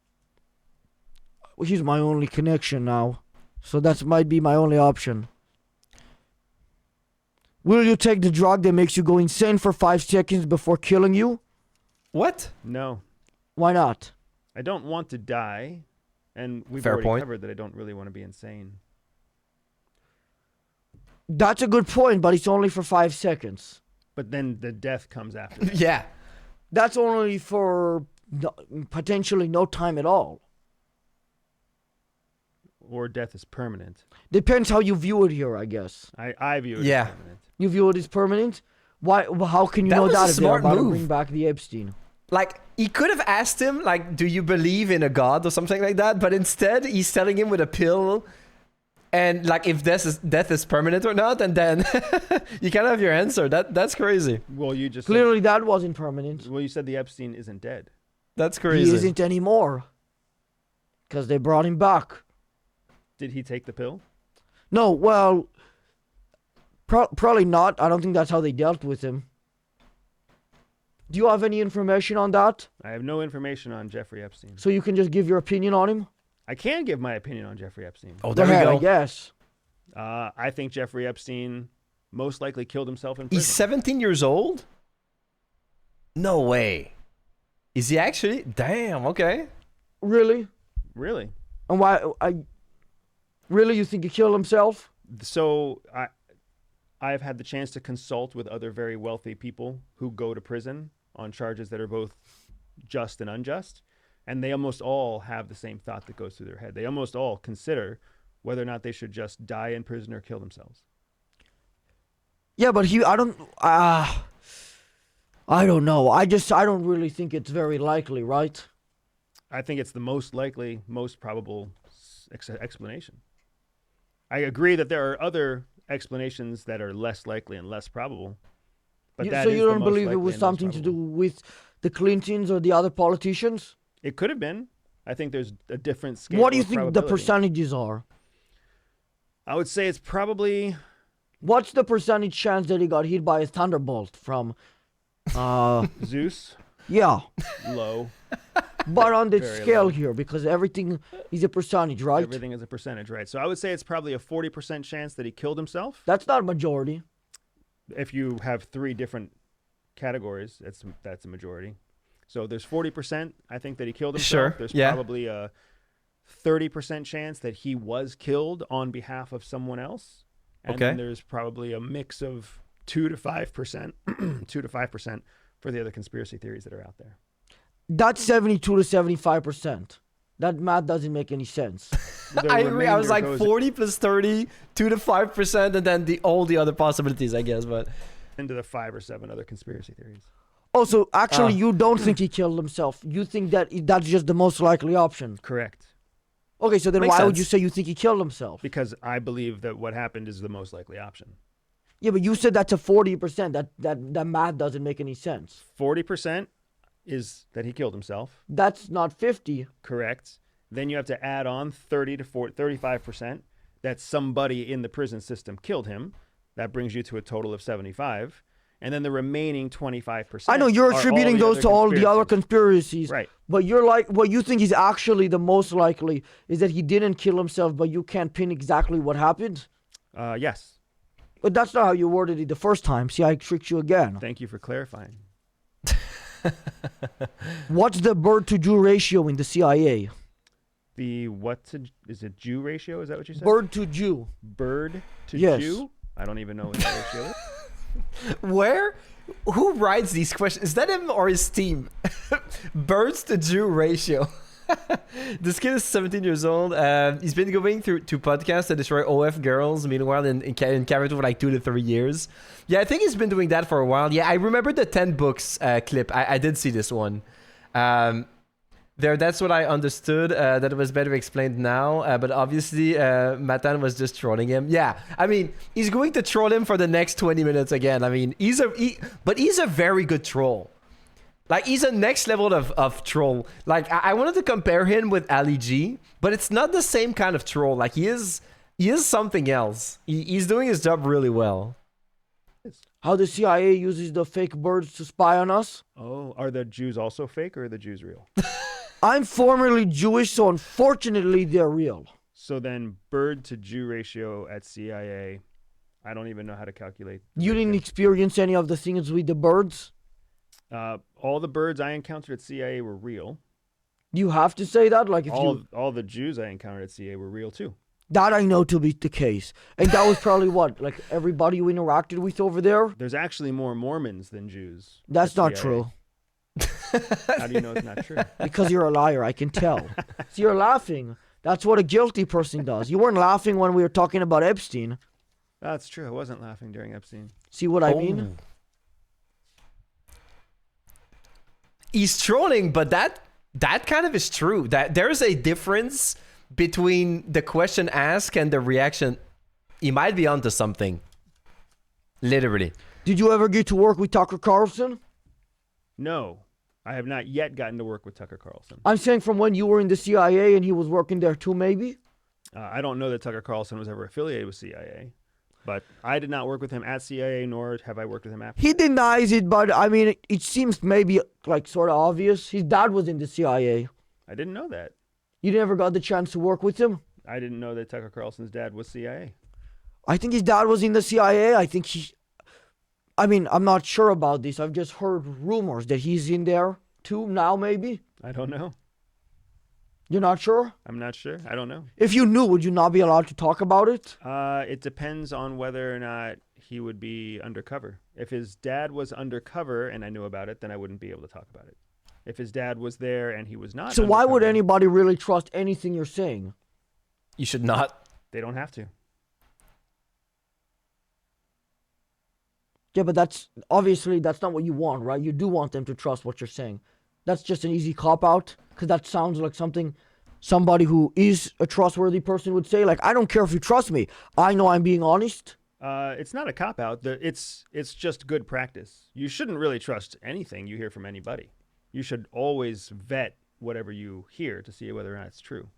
Well, he's my only connection now. So that might be my only option. Will you take the drug that makes you go insane for 5 seconds before killing you?
What?
No,
Why not?
I don't want to die, and we've
Fair
already
point.
covered that I don't really want to be insane.
That's a good point, but it's only for 5 seconds.
But then the death comes after that.
Yeah.
That's only for potentially no time at all.
Or death is permanent.
Depends how you view it here, I guess.
I view it
Yeah.
as permanent.
You view it as permanent? Why? How can you
That
know
was a
that if they're
smart
about to
move.
bring back the Epstein?
Like, he could have asked him, like, do you believe in a god or something like that? But instead, he's telling him with a pill and, like, if death is permanent or not, and then you kind of have your answer. That's crazy.
Well, you just
Clearly, that wasn't permanent.
Well, you said the Epstein isn't dead.
That's crazy.
He isn't anymore. Because they brought him back.
Did he take the pill?
No, well, probably not. I don't think that's how they dealt with him. Do you have any information on that?
I have no information on Jeffrey Epstein.
So you can just give your opinion on him?
I can give my opinion on Jeffrey Epstein.
Oh,
Go
there
ahead,
we
I
go.
guess.
I think Jeffrey Epstein most likely killed himself in
He's
prison.
17 years old? No way. Is he actually? Damn, okay.
Really?
Really?
And why? Really, you think he killed himself?
So I've had the chance to consult with other very wealthy people who go to prison on charges that are both just and unjust, and they almost all have the same thought that goes through their head. They almost all consider whether or not they should just die in prison or kill themselves.
Yeah, but I don't know. I don't really think it's very likely, right?
I think it's the most likely, most probable explanation. I agree that there are other explanations that are less likely and less probable. But that
So
is
you
the
don't
most
believe it
likely
was
and most
something to do
probable.
with the Clintons or the other politicians?
It could have been. I think there's a different scale.
What do you
of
think the
probability.
percentages are?
I would say it's probably
What's the percentage chance that he got hit by a thunderbolt from?
Zeus,
Yeah,
low.
but on the
Very
scale
low.
here, because everything is a percentage, right?
Everything is a percentage, right? So I would say it's probably a 40% chance that he killed himself.
That's not majority.
If you have 3 different categories, that's a majority. So there's 40%, I think, that he killed himself.
Sure.
There's
Yeah.
probably a 30% chance that he was killed on behalf of someone else. And
Okay.
then there's probably a mix of 2 to 5%, 2 to 5% for the other conspiracy theories that are out there.
That's 72 to 75%. That math doesn't make any sense.
The
I agree. I was
remainder
like
goes
40 plus 30, 2 to 5%, and then all the other possibilities, I guess. But
into the 5 or 7 other conspiracy theories.
Oh, so actually you don't think he killed himself. You think that that's just the most likely option.
Correct.
Okay, so then
Makes
why would you
sense.
say you think he killed himself?
Because I believe that what happened is the most likely option.
Yeah, but you said that's a 40%. That math doesn't make any sense.
40% is that he killed himself.
That's not 50.
Correct. Then you have to add on 30 to 40, 35% that somebody in the prison system killed him. That brings you to a total of 75. And then the remaining 25%.
I know you're
are
attributing
all the
those
other
to all the other
conspiracies.
conspiracies.
Right.
But you're like, what you think is actually the most likely is that he didn't kill himself, but you can't pin exactly what happened.
Yes.
But that's not how you worded it the first time. See, I tricked you again.
Thank you for clarifying.
What's the bird to Jew ratio in the CIA?
The is it Jew ratio? Is that what you said?
Bird to Jew.
Bird to
Yes.
Jew? I don't even know what that ratio is.
who writes these questions? Is that him or his team? Birds to Jew ratio. This kid is 17 years old. He's been going through two podcasts that destroy OF girls. Meanwhile, in character for like 2 to 3 years. Yeah, I think he's been doing that for a while. Yeah, I remember the 10 books clip. I did see this one. That's what I understood. That it was better explained now. But obviously, Matan was just trolling him. Yeah, I mean, he's going to troll him for the next 20 minutes again. I mean, he's a very good troll. Like, he's a next level of troll. Like, I wanted to compare him with Ali G, but it's not the same kind of troll. Like, he is something else. He's doing his job really well.
How the CIA uses the fake birds to spy on us?
Oh, are the Jews also fake or are the Jews real?
I'm formerly Jewish, so unfortunately they're real.
So then bird to Jew ratio at CIA, I don't even know how to calculate.
You didn't experience any of the things with the birds?
All the birds I encountered at CIA were real.
You have to say that? Like if
All the Jews I encountered at CIA were real too.
That I know to be the case. And that was probably what? Like everybody you interacted with over there?
There's actually more Mormons than Jews.
That's
at
not
CIA.
true.
How do you know it's not true?
Because you're a liar, I can tell. See, you're laughing. That's what a guilty person does. You weren't laughing when we were talking about Epstein.
That's true. I wasn't laughing during Epstein.
See what I mean?
He's trolling, but that kind of is true. That there's a difference between the question asked and the reaction. He might be onto something. Literally.
Did you ever get to work with Tucker Carlson?
No, I have not yet gotten to work with Tucker Carlson.
I'm saying from when you were in the CIA and he was working there too, maybe?
I don't know that Tucker Carlson was ever affiliated with CIA, but I did not work with him at CIA, nor have I worked with him after.
He denies it, but I mean, it seems maybe like sort of obvious. His dad was in the CIA.
I didn't know that.
You never got the chance to work with him?
I didn't know that Tucker Carlson's dad was CIA.
I think his dad was in the CIA. I'm not sure about this. I've just heard rumors that he's in there too now, maybe.
I don't know.
You're not sure?
I'm not sure. I don't know.
If you knew, would you not be allowed to talk about it?
It depends on whether or not he would be undercover. If his dad was undercover and I knew about it, then I wouldn't be able to talk about it. If his dad was there and he was not
So why would
undercover,
anybody really trust anything you're saying?
You should not.
They don't have to.
Yeah, but that's not what you want, right? You do want them to trust what you're saying. That's just an easy cop-out, because that sounds like something somebody who is a trustworthy person would say. Like, I don't care if you trust me. I know I'm being honest.
It's not a cop-out. It's just good practice. You shouldn't really trust anything you hear from anybody. You should always vet whatever you hear to see whether or not it's true.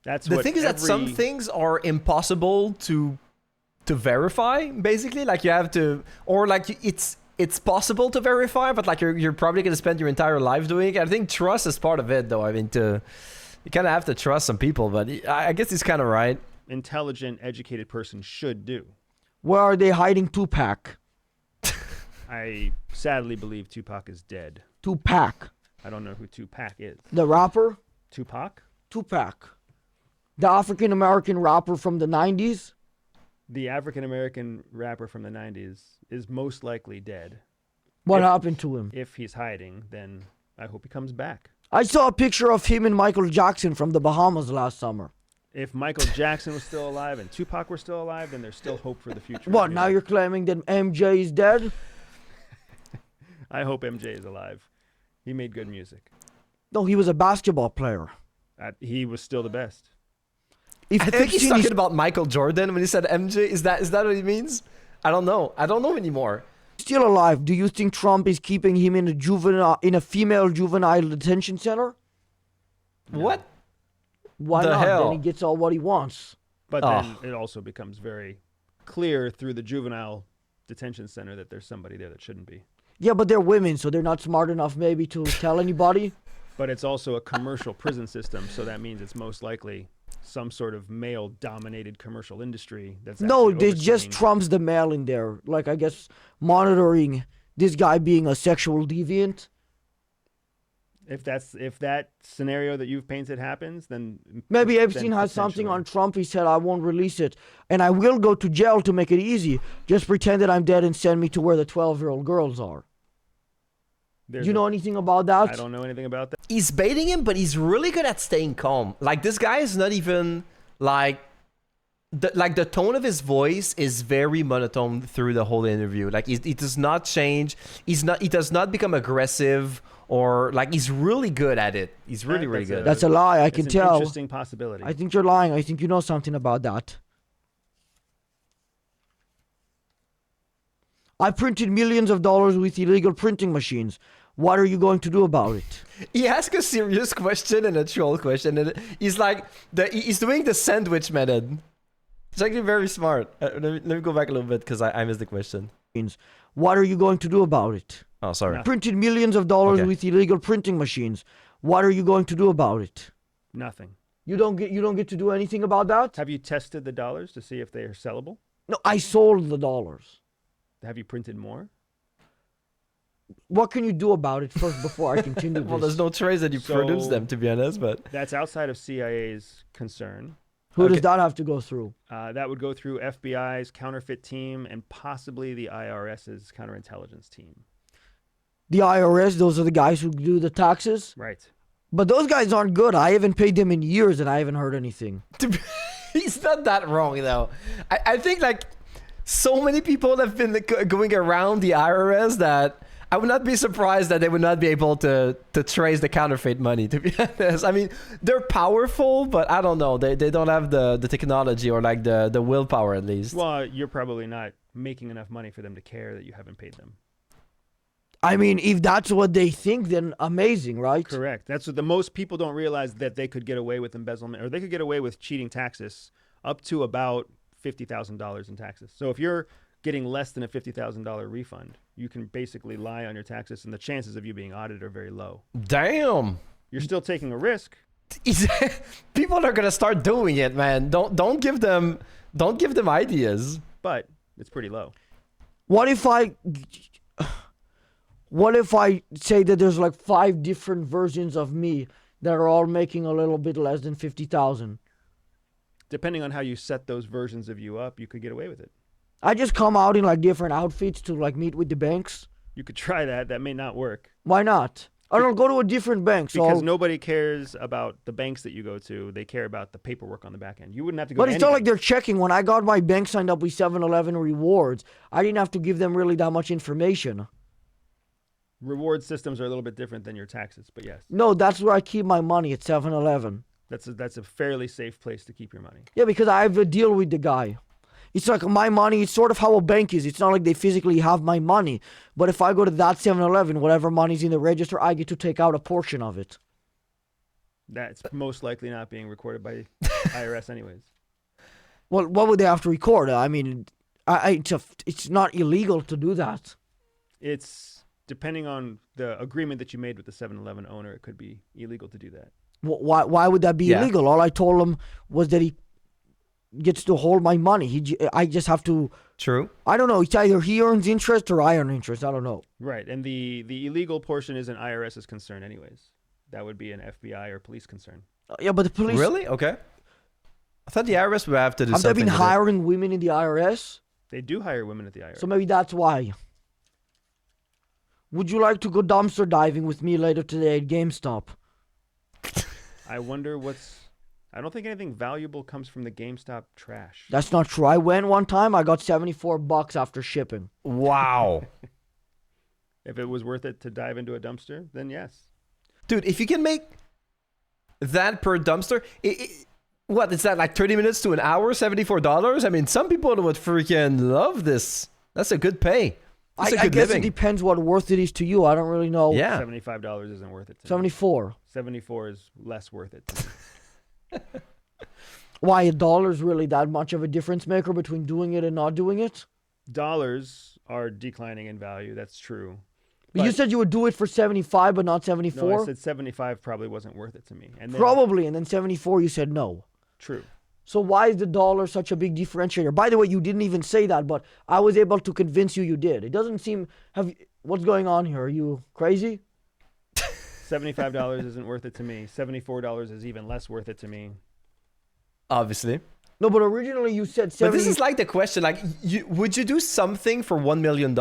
That's
The thing is that some things are impossible to verify, basically. Like, you have to, or like it's possible to verify, but like you're probably going to spend your entire life doing it. I think trust is part of it, though. I mean, you kind of have to trust some people, but I guess he's kind of right.
Intelligent, educated person should do.
Where are they hiding Tupac?
I sadly believe Tupac is dead.
Tupac.
I don't know who Tupac is.
The rapper?
Tupac?
Tupac. The African-American rapper from the 90s?
The African-American rapper from the 90s is most likely dead.
What happened to him?
If he's hiding, then I hope he comes back.
I saw a picture of him and Michael Jackson from the Bahamas last summer.
If Michael Jackson was still alive and Tupac were still alive, then there's still hope for the future.
What, now you're claiming that MJ is dead?
I hope MJ is alive. He made good music.
No, he was a basketball player.
He was still the best.
If
I think he's
Epstein
talking
is
about Michael Jordan when he said MJ. Is that what he means? I don't know. I don't know anymore.
still alive, do you think Trump is keeping him in a female juvenile detention center?
What?
Why
The
not?
hell?
Then he gets all what he wants.
But then it also becomes very clear through the juvenile detention center that there's somebody there that shouldn't be.
Yeah, but they're women, so they're not smart enough maybe to tell anybody.
But it's also a commercial prison system, so that means it's most likely some sort of male-dominated commercial industry that's
No,
actually
there's just
overseeing-
Trump's the male in there. Like, I guess, monitoring this guy being a sexual deviant.
If that scenario that you've painted happens, then
Maybe
then
Epstein has something
potentially.
on Trump. He said, I won't release it. And I will go to jail to make it easy. Just pretend that I'm dead and send me to where the 12-year-old girls are.
There's
Do you know anything about that?
I don't know anything about that.
He's baiting him, but he's really good at staying calm. Like, this guy is not even like the tone of his voice is very monotone through the whole interview. Like, he does not change. He does not become aggressive, or like, he's really good at it. He's really
That's
good.
That's a lie. I can
It's an
tell.
interesting possibility.
I think you're lying. I think you know something about that. I printed millions of dollars with illegal printing machines. What are you going to do about it?
He asks a serious question and a troll question, and he's like, he's doing the sandwich method. It's actually very smart. Let me go back a little bit because I missed the question.
What are you going to do about it?
Oh, sorry.
No.
Printed millions of dollars
Okay.
with illegal printing machines. What are you going to do about it?
Nothing.
You don't get to do anything about that?
Have you tested the dollars to see if they are sellable?
No, I sold the dollars.
Have you printed more?
What can you do about it first before I continue this?
Well, there's no trace that you
So-
produce them, to be honest, but
That's outside of CIA's concern.
Who does
Okay.
that have to go through?
That would go through FBI's counterfeit team and possibly the IRS's counterintelligence team.
The IRS, those are the guys who do the taxes.
Right.
But those guys aren't good. I haven't paid them in years and I haven't heard anything.
he's not that wrong, though. I think, like, so many people have been going around the IRS that I would not be surprised that they would not be able to trace the counterfeit money, to be honest. I mean, they're powerful, but I don't know. They don't have the technology or, like, the willpower, at least.
Well, you're probably not making enough money for them to care that you haven't paid them.
I mean, if that's what they think, then amazing, right?
Correct. That's what the most people don't realize, that they could get away with embezzlement, or they could get away with cheating taxes up to about $50,000 in taxes. So if you're getting less than a $50,000 refund, you can basically lie on your taxes, and the chances of you being audited are very low.
Damn.
You're still taking a risk.
People are gonna start doing it, man. Don't give them ideas.
But it's pretty low.
What if I say that there's like 5 different versions of me that are all making a little bit less than 50,000?
Depending on how you set those versions of you up, you could get away with it.
I just come out in like different outfits to like meet with the banks.
You could try that. That may not work.
Why not? I don't go to a different bank. So
Because nobody cares about the banks that you go to. They care about the paperwork on the back end. You wouldn't have to go
But
to
it's not
any
like they're checking. When I got my bank signed up with 7-Eleven rewards, I didn't have to give them really that much information.
reward systems are a little bit different than your taxes, but yes,
No, that's where I keep my money at 7-Eleven.
that's a fairly safe place to keep your money.
Yeah, because I have a deal with the guy. It's like my money, it's sort of how a bank is. It's not like they physically have my money. But if I go to that 7-Eleven, whatever money's in the register, I get to take out a portion of it.
That's most likely not being recorded by IRS anyways.
Well, what would they have to record? I mean, it's not illegal to do that.
It's depending on the agreement that you made with the 7-Eleven owner, it could be illegal to do that.
Why would that be
Yeah.
illegal? All I told him was that gets to hold my money. I just have to.
True.
I don't know. It's either he earns interest or I earn interest. I don't know.
Right, and the illegal portion is an IRS's concern, anyways. That would be an FBI or police concern.
Yeah, but the police.
Really? Okay. I thought the IRS would have to do
Have they
something
been
with it.
hiring women in the IRS?
They do hire women at the IRS.
So maybe that's why. Would you like to go dumpster diving with me later today at GameStop?
I wonder what's... I don't think anything valuable comes from the GameStop trash.
That's not true. I went one time. I got $74 after shipping.
Wow.
If it was worth it to dive into a dumpster, then yes.
Dude, if you can make that per dumpster, what is that, like 30 minutes to an hour, $74? I mean, some people would freaking love this. That's a good pay. That's a
I
good
guess
living.
it depends what worth it is to you. I don't really know.
Yeah.
$75 isn't worth it to me.
74.
74 is less worth it to me.
Why, $1 really that much of a difference maker between doing it and not doing it?
Dollars are declining in value. That's true.
But you
But-
said you would do it for 75 but not 74?
No, I said 75 probably wasn't worth it to me. And then,
Probably, and then 74 you said no.
True.
So why is the dollar such a big differentiator? By the way, you didn't even say that, but I was able to convince you did. It doesn't seem... What's going on here? Are you crazy?
$75 isn't worth it to me. $74 is even less worth it to me.
Obviously.
No, but originally you said 70...
But this is like the question, like, would you do something for $1 million?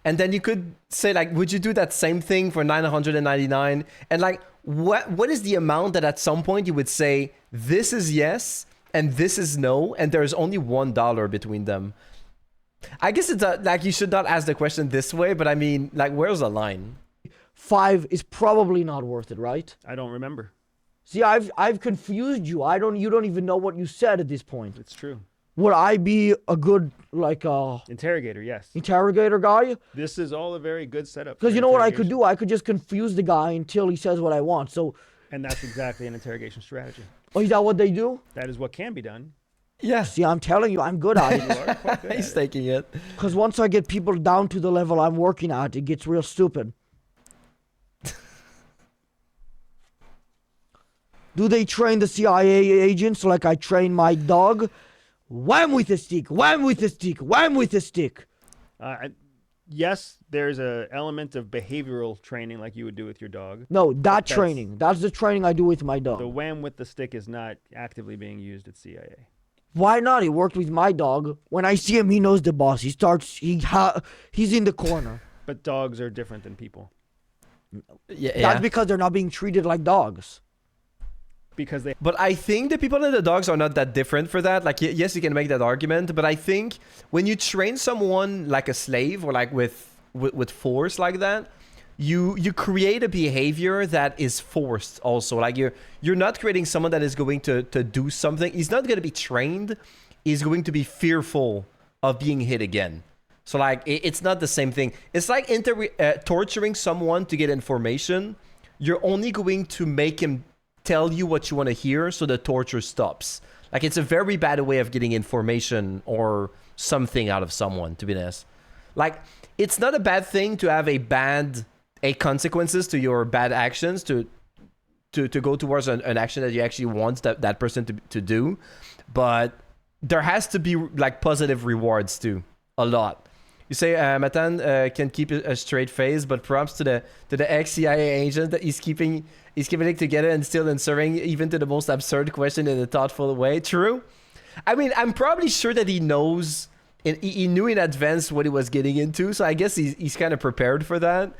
And then you could say, like, would you do that same thing for 999? And like, what is the amount that at some point you would say, this is yes, and this is no, and there's only $1 between them? I guess it's like, you should not ask the question this way, but I mean, like, where's the line?
5 is probably not worth it, right?
I don't remember.
See, I've confused you. You don't even know what you said at this point.
It's true.
Would I be a good, like,
Interrogator, yes.
interrogator guy?
This is all a very good setup.
Because
for
you know what I could
interrogation.
do? I could just confuse the guy until he says what I want. So,
And that's exactly an interrogation strategy.
oh, is that what they do?
That is what can be done.
Yeah.
See, I'm telling you, I'm good at
You
it.
are quite good at
He's
it.
taking it.
Because once I get people down to the level I'm working at, it gets real stupid. Do they train the CIA agents like I train my dog? Wham with a stick, wham with a stick, wham with a stick.
Yes, there's a element of behavioral training like you would do with your dog.
No, that
That's-
training. That's the training I do with my dog.
The wham with the stick is not actively being used at CIA.
Why not? He worked with my dog. When I see him, he knows the boss. He's in the corner.
But dogs are different than people
Yeah.
That's because they're not being treated like dogs.
because they
But I think the people and the dogs are not that different for that. Like, yes, you can make that argument, but I think when you train someone like a slave or like with force like that, you create a behavior that is forced also. Like you're not creating someone that is going to do something. He's not going to be trained. He's going to be fearful of being hit again. So like it's not the same thing. It's like torturing someone to get information. You're only going to make him tell you what you want to hear so the torture stops. Like it's a very bad way of getting information or something out of someone, to be honest. Like it's not a bad thing to have a consequences to your bad actions to go towards an action that you actually want that person to do, but there has to be like positive rewards too, a lot. You say Matan can keep a straight face, but props to the ex-CIA agent that he's keeping it together and still answering even to the most absurd question in a thoughtful way. True. I mean, I'm probably sure that he knows, and he knew in advance what he was getting into, so I guess he's kind of prepared for that.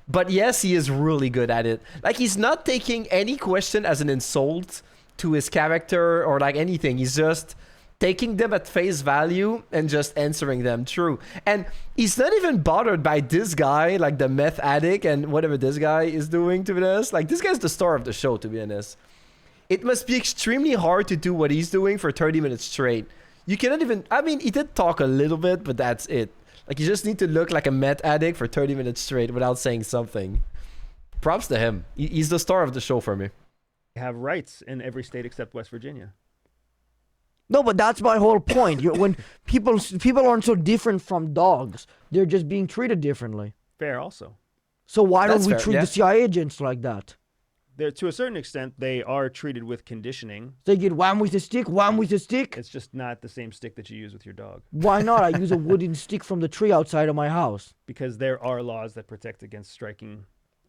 But yes, he is really good at it. Like, he's not taking any question as an insult to his character or like anything. He's just taking them at face value and just answering them true. And he's not even bothered by this guy, like the meth addict and whatever this guy is doing, to be honest. Like, this guy's the star of the show, to be honest. It must be extremely hard to do what he's doing for 30 minutes straight. You cannot even... I mean, he did talk a little bit, but that's it. Like, you just need to look like a meth addict for 30 minutes straight without saying something. Props to him. He's the star of the show for me.
have rights in every state except West Virginia.
No, but that's my whole point. When people aren't so different from dogs, they're just being treated differently.
Fair also.
So why
That's
don't we
fair,
treat
yeah.
the CIA agents like that?
They're, to a certain extent, they are treated with conditioning.
They get wham with a stick, wham with a stick.
It's just not the same stick that you use with your dog.
Why not? I use a wooden stick from the tree outside of my house.
Because there are laws that protect against striking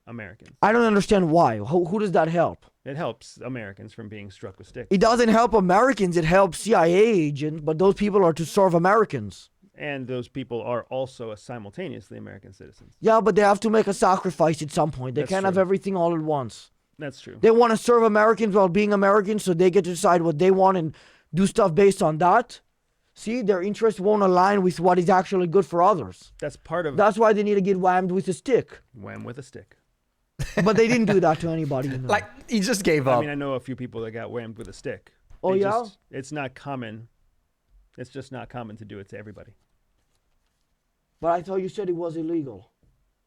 Americans.
I don't understand why. Who does that help?
It helps Americans from being struck with sticks.
It doesn't help Americans. It helps CIA agents, but those people are to serve Americans.
And those people are also simultaneously American citizens.
Yeah, but they have to make a sacrifice at some point. They
That's
can't have
true.
everything all at once.
That's true.
They want to serve Americans while being Americans, so they get to decide what they want and do stuff based on that. See, their interests won't align with what is actually good for others.
That's part of
That's why they need to get whammed with a stick.
wham with a stick.
But they didn't do that to anybody. You know.
Like, he just gave up.
I mean, I know a few people that got whammed with a stick.
Oh,
They
yeah?
just- it's not common. It's just not common to do it to everybody.
But I thought you said it was illegal.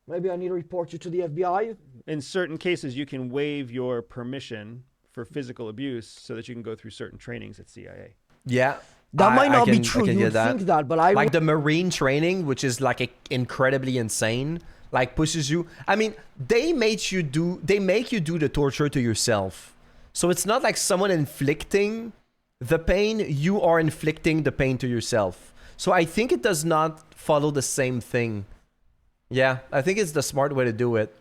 Maybe I need to report you to the FBI.
In certain cases, you can waive your permission for physical abuse so that you can go through certain trainings at CIA.
Yeah.
That might not be
I
true.
can
You
get
would
that.
think that, but I
Like the Marine training, which is like incredibly insane, like pushes you. I mean, they make you do the torture to yourself. So it's not like someone inflicting the pain, you are inflicting the pain to yourself. So I think it does not follow the same thing. Yeah, I think it's the smart way to do it.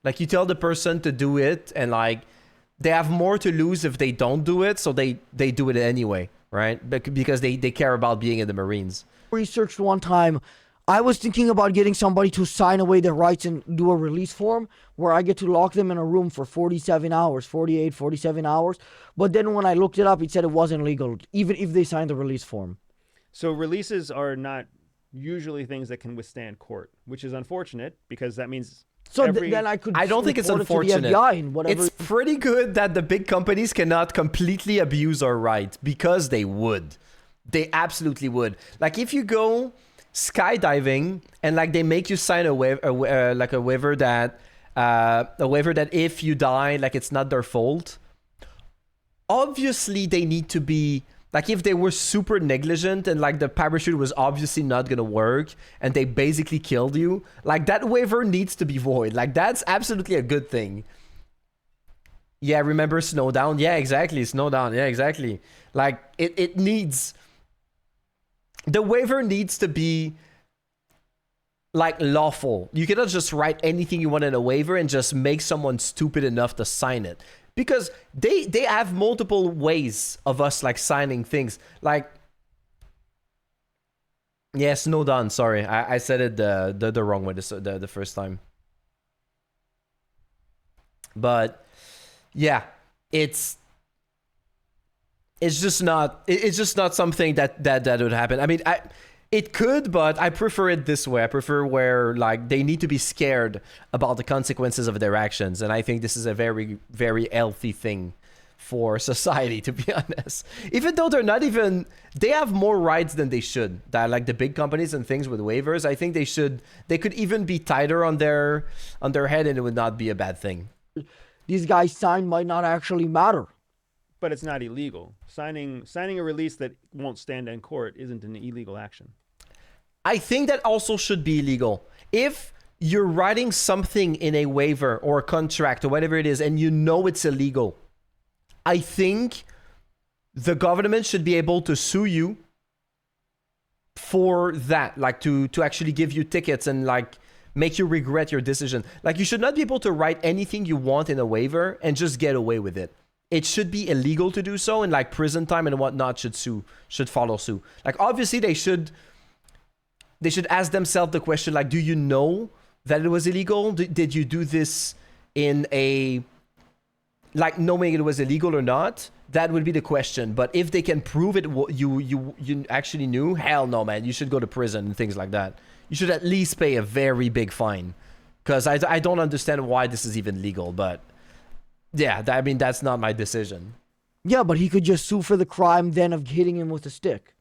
Like, you tell the person to do it, and like they have more to lose if they don't do it, so they do it anyway, right? Because they care about being in the Marines.
researched one time. I was thinking about getting somebody to sign away their rights and do a release form where I get to lock them in a room for 47 hours, 48, 47 hours. But then when I looked it up, it said it wasn't legal, even if they signed the release form.
So releases are not usually things that can withstand court, which is unfortunate because that means
So
every-
then I could
I don't think it's
report it to
unfortunate.
the FBI and whatever.
It's pretty good that the big companies cannot completely abuse our rights, because they would. They absolutely would. Like, if you go skydiving and like they make you sign a waiver that if you die, like, it's not their fault. Obviously, they need to be like, if they were super negligent and like the parachute was obviously not gonna work and they basically killed you, like, that waiver needs to be void. Like, that's absolutely a good thing. Yeah, remember Snowdown? Yeah, exactly. Snowdown. Yeah, exactly. Like, it needs... The waiver needs to be, like, lawful. You cannot just write anything you want in a waiver and just make someone stupid enough to sign it. Because they have multiple ways of us, like, signing things. Like... Yeah, Snowdown. Sorry. I said it the wrong way the first time. But... yeah, it's just not something that would happen. I mean, it could, but I prefer it this way. I prefer where, like, they need to be scared about the consequences of their actions, and I think this is a very, very healthy thing for society, to be honest. Even though they have more rights than they should. That, like, the big companies and things with waivers, I think they could even be tighter on their head, and it would not be a bad thing.
These guys signed might not actually matter.
But it's not illegal. Signing a release that won't stand in court isn't an illegal action.
I think that also should be illegal. If you're writing something in a waiver or a contract or whatever it is, and you know it's illegal, I think the government should be able to sue you for that, like to actually give you tickets and like make you regret your decision. Like, you should not be able to write anything you want in a waiver and just get away with it. It should be illegal to do so, and like prison time and whatnot should follow suit. Like, obviously they should ask themselves the question, like, do you know that it was illegal? Did you do this in a, like, knowing it was illegal or not? That would be the question. But if they can prove it, you actually knew, hell no, man, you should go to prison and things like that. You should at least pay a very big fine, because I don't understand why this is even legal. But yeah, I mean, that's not my decision.
Yeah, but he could just sue for the crime then of hitting him with a stick.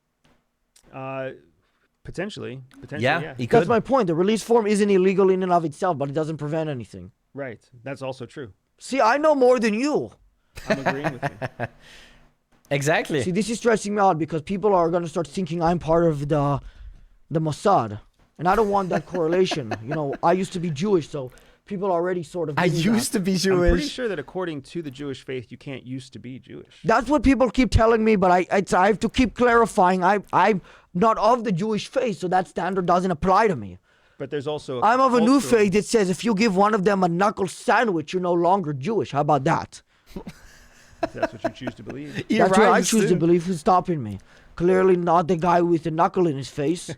Potentially,
Yeah, he
That's
could.
my point. The release form isn't illegal in and of itself, but it doesn't prevent anything.
Right. That's also true.
See, I know more than you.
I'm agreeing with you.
Exactly.
See, this is stressing me out because people are going to start thinking I'm part of the Mossad. And I don't want that correlation. You know, I used to be Jewish, so people already sort of.
I
do that.
used to be
I'm pretty
Jewish.
sure that according to the Jewish faith, you can't used to be Jewish.
That's what people keep telling me, but I have to keep clarifying. I'm not of the Jewish faith, so that standard doesn't apply to me.
But there's also
I'm of a new
cultural-
faith that says if you give one of them a knuckle sandwich, you're no longer Jewish. How about that?
If that's what you choose to believe.
You're
That's what I
right,
choose to
Stu.
believe. Who's stopping me? Clearly not the guy with the knuckle in his face.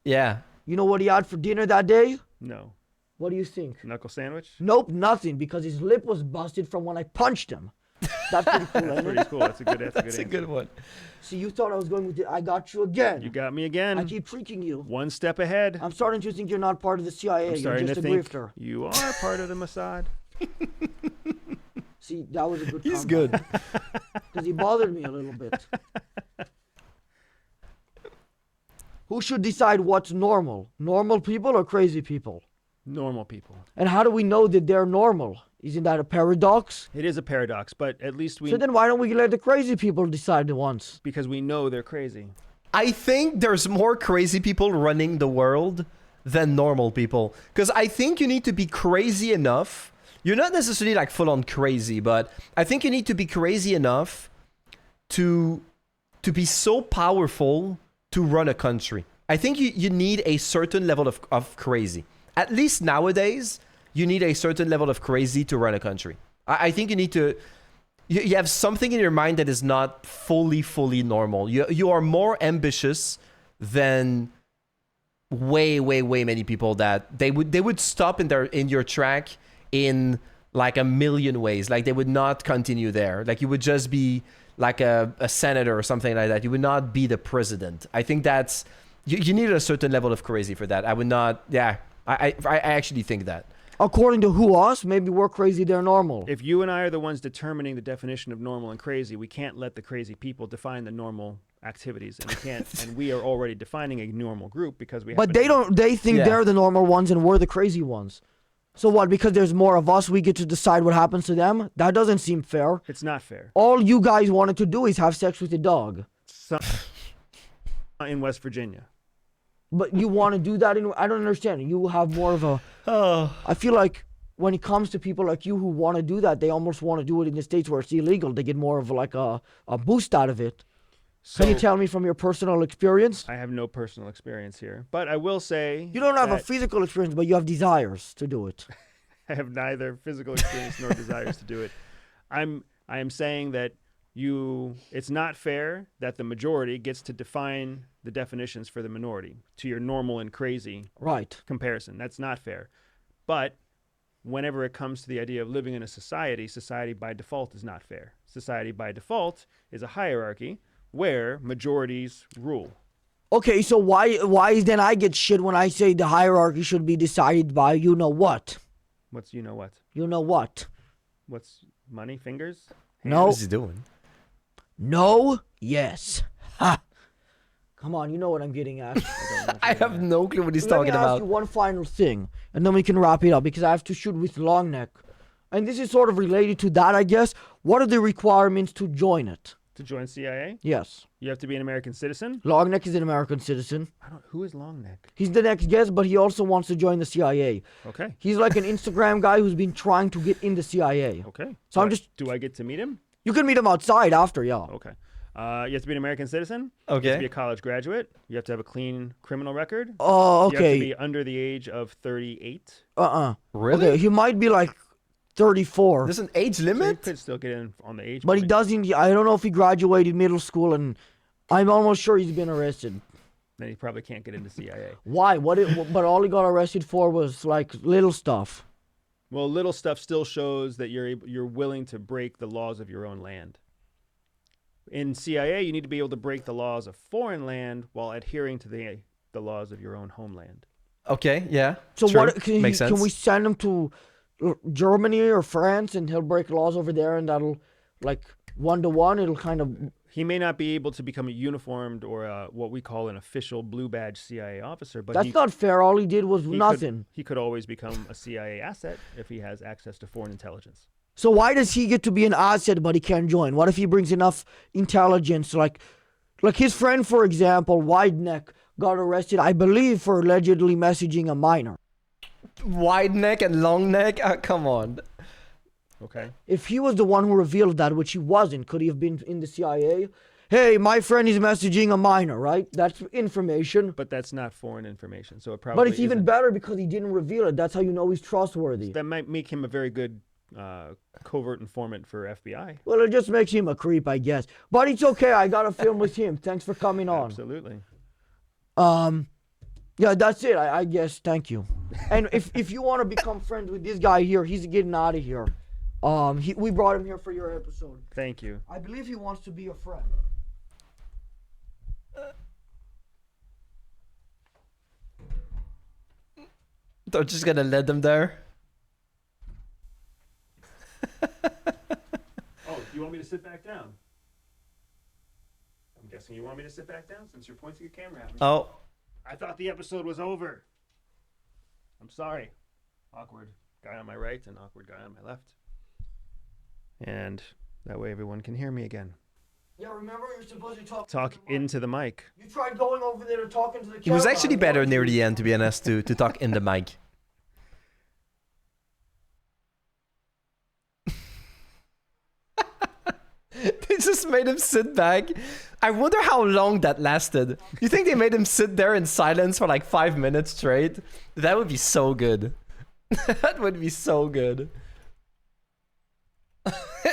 Yeah.
You know what he had for dinner that day?
No.
What do you think?
Knuckle sandwich?
Nope, nothing, because his lip was busted from when I punched him. That's pretty cool,
That's
ain't
pretty
it?
cool. That's a good
That's a
answer.
good one.
See, you thought I was going with it. I got you again.
You got me
I
again.
keep tricking you.
One step ahead.
I'm starting to think you're not part of the CIA.
I'm
You're
starting
just
to
a
think
grifter.
you are part of the Mossad.
See, that was a good
He's
comeback.
good.
Because he bothered me a little bit. Who should decide what's normal? Normal people or crazy people?
Normal people.
And how do we know that they're normal? Isn't that a paradox?
It is a paradox, but at least we
So then why don't we let the crazy people decide once?
because we know they're crazy.
I think there's more crazy people running the world than normal people. Because I think you need to be crazy enough. You're not necessarily like full on crazy, but I think you need to be crazy enough to be so powerful to run a country. I think you need a certain level of crazy. At least nowadays, you need a certain level of crazy to run a country. I think you need to... You have something in your mind that is not fully normal. You are more ambitious than way many people that they would stop in your track in like a million ways. Like they would not continue there. Like you would just be like a senator or something like that. You would not be the president. I think that's you need a certain level of crazy for that. I would not. Yeah, I actually think that.
According to who, us? Maybe we're crazy, they're normal.
If you and I are the ones determining the definition of normal and crazy, we can't let the crazy people define the normal activities, and we can't. And we are already defining a normal group because we.
But
happen
they
to-
don't. They think
Yeah.
they're the normal ones and we're the crazy ones. So what? Because there's more of us, we get to decide what happens to them? That doesn't seem fair.
It's not fair.
All you guys wanted to do is have sex with a dog.
Some, in West Virginia.
But you want to do that in... I don't understand. You have more of a...
Oh,
I feel like when it comes to people like you who want to do that, they almost want to do it in the States where it's illegal. They get more of like a boost out of it.
So
Can you tell me from your personal experience?
I have no personal experience here, but I will say
You don't have a
that
physical experience, but you have desires to do it.
I have neither physical experience nor desires to do it. I am saying that it's not fair that the majority gets to define the definitions for the minority to your normal and crazy
Right.
comparison. That's not fair. But whenever it comes to the idea of living in a society, society by default is not fair. Society by default is a hierarchy where majorities rule.
Okay, so why then I get shit when I say the hierarchy should be decided by you know what?
What's you know what?
You know what?
What's money, fingers?
No.
what is he doing?
No? Yes. Ha! Come on, you know what I'm getting at.
I have no clue what he's
Let
talking
me ask
about.
you one final thing, and then we can wrap it up because I have to shoot with long neck. And this is sort of related to that, I guess. What are the requirements to join it?
To join CIA,
Yes.
you have to be an American citizen.
Long neck is an American citizen.
Who is Longneck?
He's the next guest, but he also wants to join the CIA.
Okay.
He's like an Instagram guy who's been trying to get in the CIA.
Okay.
So I'm
Do I-
just-
Do I get to meet him?
You can meet him outside after, yeah.
Okay. You have to be an American citizen. You have to
Okay.
be a college graduate. You have to have a clean criminal record.
Oh,
You have to
okay.
be under the age of 38.
Really?
Okay, he might be like 34.
There's an age
So you
limit?
could still get in on the age.
But he
point.
doesn't. I don't know if he graduated middle school, and I'm almost sure he's been arrested.
Then he probably can't get into CIA.
Why? But all he got arrested for was like little stuff.
Well, little stuff still shows that you're willing to break the laws of your own land. In CIA, you need to be able to break the laws of foreign land while adhering to the laws of your own homeland.
Okay, yeah.
So
sure.
what?
Makes sense.
Can we send him to Germany or France, and he'll break laws over there, and that'll like 1-to-1. It'll kind of.
He may not be able to become a uniformed or what we call an official blue badge CIA officer, but
That's not fair. All he did was
he
nothing.
He could always become a CIA asset if he has access to foreign intelligence.
So why does he get to be an asset but he can't join? What if he brings enough intelligence? Like his friend, for example, Wide Neck, got arrested, I believe, for allegedly messaging a minor.
wide neck and long neck. Come on.
Okay.
If he was the one who revealed that, which he wasn't, could he have been in the CIA? Hey, my friend is messaging a minor, right? That's information.
But that's not foreign information, so it probably.
But it's even better because he didn't reveal it. That's how you know he's trustworthy.
That might make him a very good covert informant for FBI.
Well, it just makes him a creep, I guess. But it's okay. I got to film with him. Thanks for coming on.
Absolutely.
Yeah, that's it. I guess. Thank you. And if you want to become friends with this guy here, he's getting out of here. We brought him here for your episode.
Thank you.
I believe he wants to be a friend.
They're just gonna let them there.
Oh, you want me to sit back down? I'm guessing you want me to sit back down since you're pointing your camera at me.
Oh.
I thought the episode was over. I'm sorry. Awkward guy on my right and awkward guy on my left. And that way everyone can hear me again.
Yeah, remember you're supposed to
Talk into the mic.
You tried going over there and talking to the camera.
He was actually better near the end, to be honest, to talk in the mic. They just made him sit back. I wonder how long that lasted. You think they made him sit there in silence for like 5 minutes straight? That would be so good. That would be so good.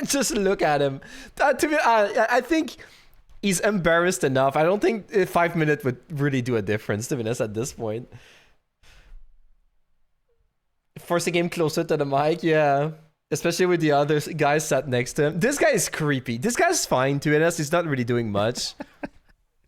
Just look at him. I think he's embarrassed enough. I don't think 5 minutes would really do a difference, to be honest, at this point. Forcing him closer to the mic, yeah. Especially with the other guys sat next to him. This guy is creepy. This guy's fine, to be honest. He's not really doing much.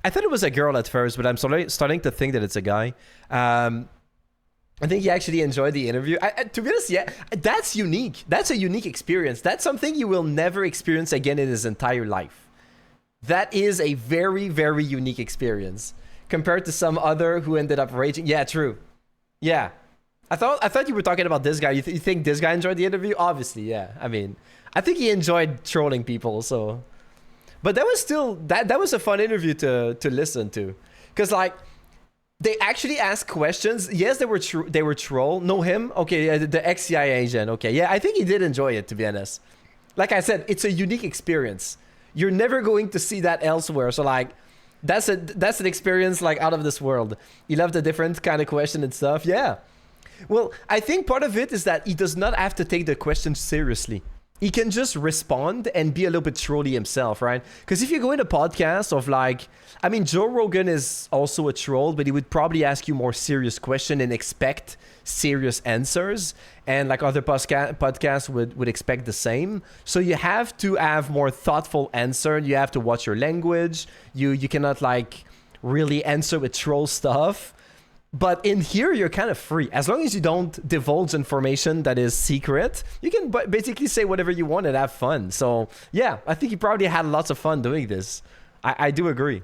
I thought it was a girl at first, but I'm starting to think that it's a guy. I think he actually enjoyed the interview. To be honest, yeah, that's unique. That's a unique experience. That's something you will never experience again in his entire life. That is a very, very unique experience compared to some other who ended up raging. Yeah, true. Yeah. I thought you were talking about this guy. You think this guy enjoyed the interview? Obviously, yeah. I mean, I think he enjoyed trolling people, so. But that was still, that was a fun interview to listen to. Because, like, they actually asked questions. Yes, they were troll. Know him? Okay, the ex-CIA agent. Okay, yeah, I think he did enjoy it, to be honest. Like I said, it's a unique experience. You're never going to see that elsewhere. So, like, that's an experience, like, out of this world. You love the different kind of question and stuff. Yeah. Well, I think part of it is that he does not have to take the question seriously. He can just respond and be a little bit trolly himself, right? Because if you go in a podcast of like, I mean, Joe Rogan is also a troll, but he would probably ask you more serious questions and expect serious answers. And like other podcasts would expect the same. So you have to have more thoughtful answer. You have to watch your language. You cannot like really answer with troll stuff. But in here, you're kind of free. As long as you don't divulge information that is secret, you can basically say whatever you want and have fun. So, yeah, I think he probably had lots of fun doing this. I do agree.